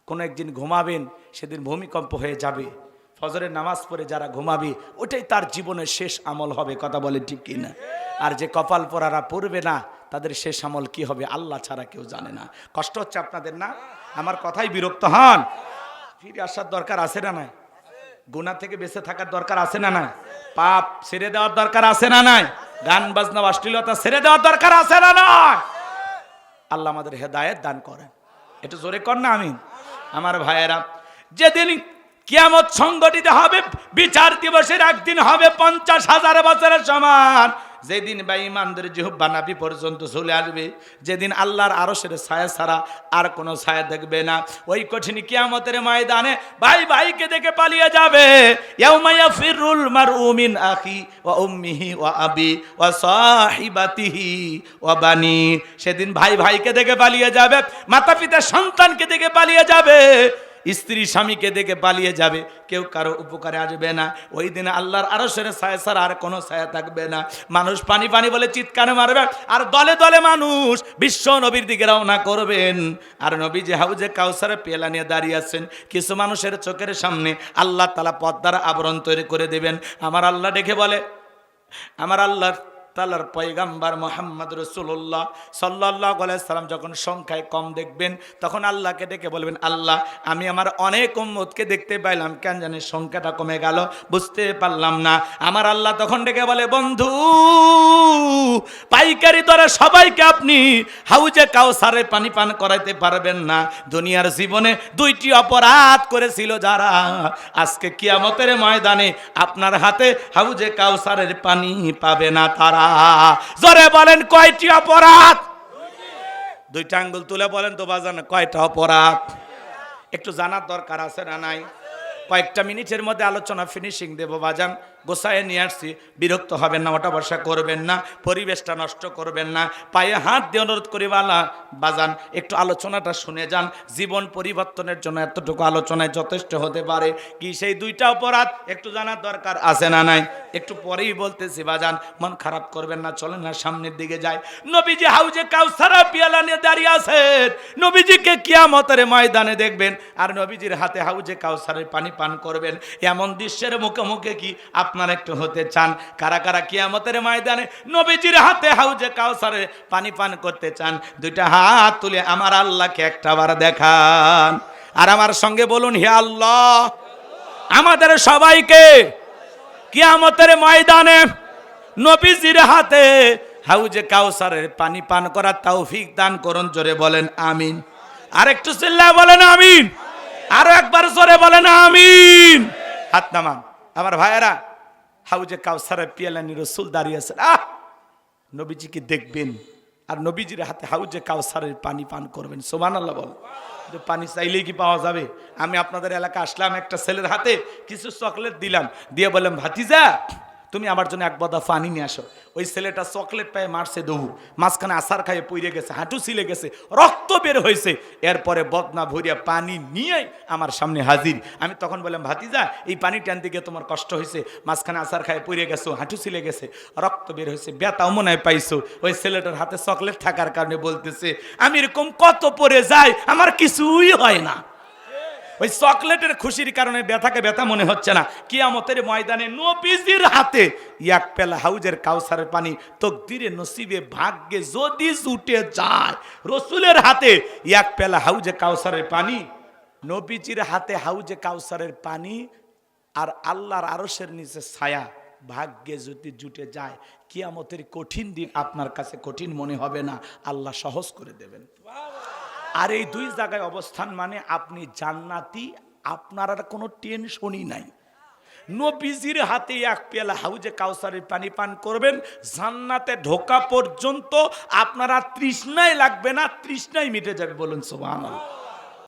কোনো একদিন ঘুমাবেন, সেদিন ভূমিকম্প হয়ে যাবে। ফজরের নামাজ পড়ে যারা ঘুমাবে, ওটাই তার জীবনের শেষ আমল হবে। কথা বলে ঠিক কিনা? আর যে কপাল পরারা পড়বে না, তাদের শেষ আমল কি হবে আল্লাহ ছাড়া কেউ জানে না। কষ্ট হচ্ছে আপনাদের না? আমার কথাই বিরক্ত হন? ফিরে আসার দরকার আছে না নাই? গুনাহ থেকে বেঁচে থাকার দরকার আছে না নাই? পাপ ছেড়ে দেওয়ার দরকার আছে না নাই? গান বাজনা অশ্লীলতা ছেড়ে দেওয়ার দরকার আছে না নাই? আল্লাহ আমাদের হেদায়েত দান করেন। একটু জোরে কর না আমিন। আমার ভাইয়েরা, যেদিন কিয়ামত সংগঠিত হবে, বিচার দিবসের একদিন হবে 50,000 বছরের সমান। যেদিন বেঈমানদের জিহ্বা নাভি পর্যন্ত চলে আসবে, যেদিন আল্লাহর আরশের ছায়া ছাড়া আর কোনো ছায়া দেখবে না, ওই কঠিন কিয়ামতের ময়দানে ভাই ভাইকে দেখে পালিয়ে যাবে। ইয়াউমা ইয়াফিরুল মারউ মিন আখি ওয়া উম্মিহি ওয়া আবি ওয়া সাহিবাতিহি ওয়া বানি। সেদিন ভাই ভাইকে দেখে পালিয়ে যাবে, মাতা পিতা সন্তানকে দেখে পালিয়ে যাবে, স্ত্রী স্বামীকে দেখে পালিয়ে যাবে, কেউ কারো উপকারে আসবে না। ওই দিন আল্লাহর আরশের ছায়া ছাড়া আর কোনো ছায়া থাকবে না। মানুষ পানি পানি বলে চিৎকার মারবে, আর দলে দলে মানুষ বিশ্ব নবীর দিকে রওনা করবেন। আর নবীজি হাউজে কাউসারে পেলা নিয়ে দাঁড়িয়ে আছেন। কিছু মানুষের চোখের সামনে আল্লাহ তাআলা পর্দার আবরণ তৈরি করে দেবেন। আমার আল্লাহ ডেকে বলে, আমার আল্লাহ তাআলার পয়গাম্বার মুহাম্মদ রাসূলুল্লাহ সাল্লাল্লাহু আলাইহি সাল্লাম যখন সংখ্যায় কম দেখবেন, তখন আল্লাহকে ডেকে বলবেন, আল্লাহ আমি আমার অনেক উম্মতকে দেখতে পাইলাম, কেন জানি সংখ্যাটা কমে গেল, বুঝতে পারলাম না। আমার আল্লাহ তখন ডেকে বলে, বন্ধু পাইকারি দরে সবাইকে আপনি হাউজে কাউসারে পানি পান করাইতে পারবেন না। দুনিয়ার জীবনে 2টি অপরাধ করেছিল যারা, আজকে কিয়ামতের ময়দানে আপনার হাতে হাউজে কাউসারের পানি পাবে না তারা। জোরে বলেন কয়টি অপরাধ? 2টা আঙ্গুল তুলে বলেন তো বাজান, কয়টা অপরাধ? একটু জানার দরকার আছে না নাই? কয়েকটা মিনিটের মধ্যে আলোচনা ফিনিশিং দেব বাজান, গোসায় নিয়ে আসছি। বিরক্ত হবেন না, ওটা বর্ষা করবেন না, পরিবেশটা নষ্ট করবেন না। পায়ে হাত দিয়ে অনুরোধ করি বাজান একটু আলোচনাটা শুনে যান। জীবন পরিবর্তনের জন্য এতটুকু আলোচনায় যথেষ্ট হতে পারে। কি সেই 2টা অপরাধ একটু জানার দরকার আছে না নাই? একটু পরেই বলতেছি বাজান, মন খারাপ করবেন না, চলেন না সামনের দিকে যাই। নবীজি হাউজে কাউসার পিয়ালা নিয়ে দাঁড়িয়ে আছেন। নবীজিকে কিয়ামতের ময়দানে দেখবেন, আর নবীজির হাতে হাউজে কাউসারের পানি পান করবেন। এমন দৃশ্যের মুখোমুখি কি আপনারা একটু হতে চান? কারা কারা কিয়ামতের ময়দানে নবীজির হাতে হাউজে কাউসারে পানি পান করতে চান? 2টা হাত তুলে আমার আল্লাহকে একটাবার দেখান, আর আমার সঙ্গে বলুন, হে আল্লাহ আমাদের সবাইকে কিয়ামতের ময়দানে নবীজির হাতে হাউজে কাউসারের পানি পান করার তৌফিক দান করুন। জোরে বলেন আমিন। আর একটু চিল্লায় বলেন আমিন। আরো একবার জোরে বলেন আমিন। হাত নামান। আমার ভাইয়েরা, হাউজে কাউসারের পিয়ালা নিয়ে রাসূল দাঁড়িয়ে আছেন। নবীজিকে দেখবেন, আর নবীজির হাতে হাউজে কাউসারের পানি পান করবেন। সুবহানাল্লাহ বল। পানি চাইলেই কি পাওয়া যাবে? আমি আপনাদের এলাকা আসলাম, একটা ছেলের হাতে কিছু চকলেট দিলাম, দিয়ে বললাম, ভাতিজা তুমি আমার জন্য এক বদা পানি নিয়ে আসো। ওই ছেলেটা চকলেট পায়ে মারছে দৌড়, মাঝখানে আছার খাইয়ে পড়ে গেছে, হাঁটু ছিলে গেছে, রক্ত বের হয়েছে। এরপরে বদনা ভরিয়া পানি নিয়ে আমার সামনে হাজির। আমি তখন বললাম, ভাতিজা এই পানি টানতে গিয়ে তোমার কষ্ট হয়েছে, মাঝখানে আছার খাইয়ে পড়ে গেছো, হাঁটু ছিলে গেছে, রক্ত বের হয়েছে, ব্যথাও মনে হয় পাইছো। ওই ছেলেটার হাতে চকলেট থাকার কারণে বলতেছে, আমি এরকম কত পরে যাই, আমার কিছুই হয় না। ওই চকলেটের খুশির কারণে ব্যথাকে ব্যথা মনে হচ্ছে না। কিয়ামতের ময়দানে নবীজির হাতে এক পেলা হাউজের কাউসারের পানি তকদিরে নসিবে ভাগ্যে যদি জুটে যায়, রসুলের হাতে এক পেলা হাউজে কাউসারের পানি, নবীজির হাতে হাউজে কাউসারের পানি, আর আল্লাহর আরশের নিচে ছায়া, ভাগ্যে যদি জুটে যায়, কিয়ামতের কঠিন দিন আপনার কাছে কঠিন মনে হবে না, আল্লাহ সহজ করে দেবেন। আর এই 2 জায়গায় অবস্থান মানে আপনি জান্নাতি, আপনার আর কোনো টেনশনই নাই। নবীজির হাতে এক পেয়ালা হাউজে কাউসারের পানি পান করবেন, জান্নাতে ঢোকা পর্যন্ত আপনার আর তৃষ্ণাই লাগবে না, তৃষ্ণাই মিটে যাবে। বলুন সুবহানাল্লাহ।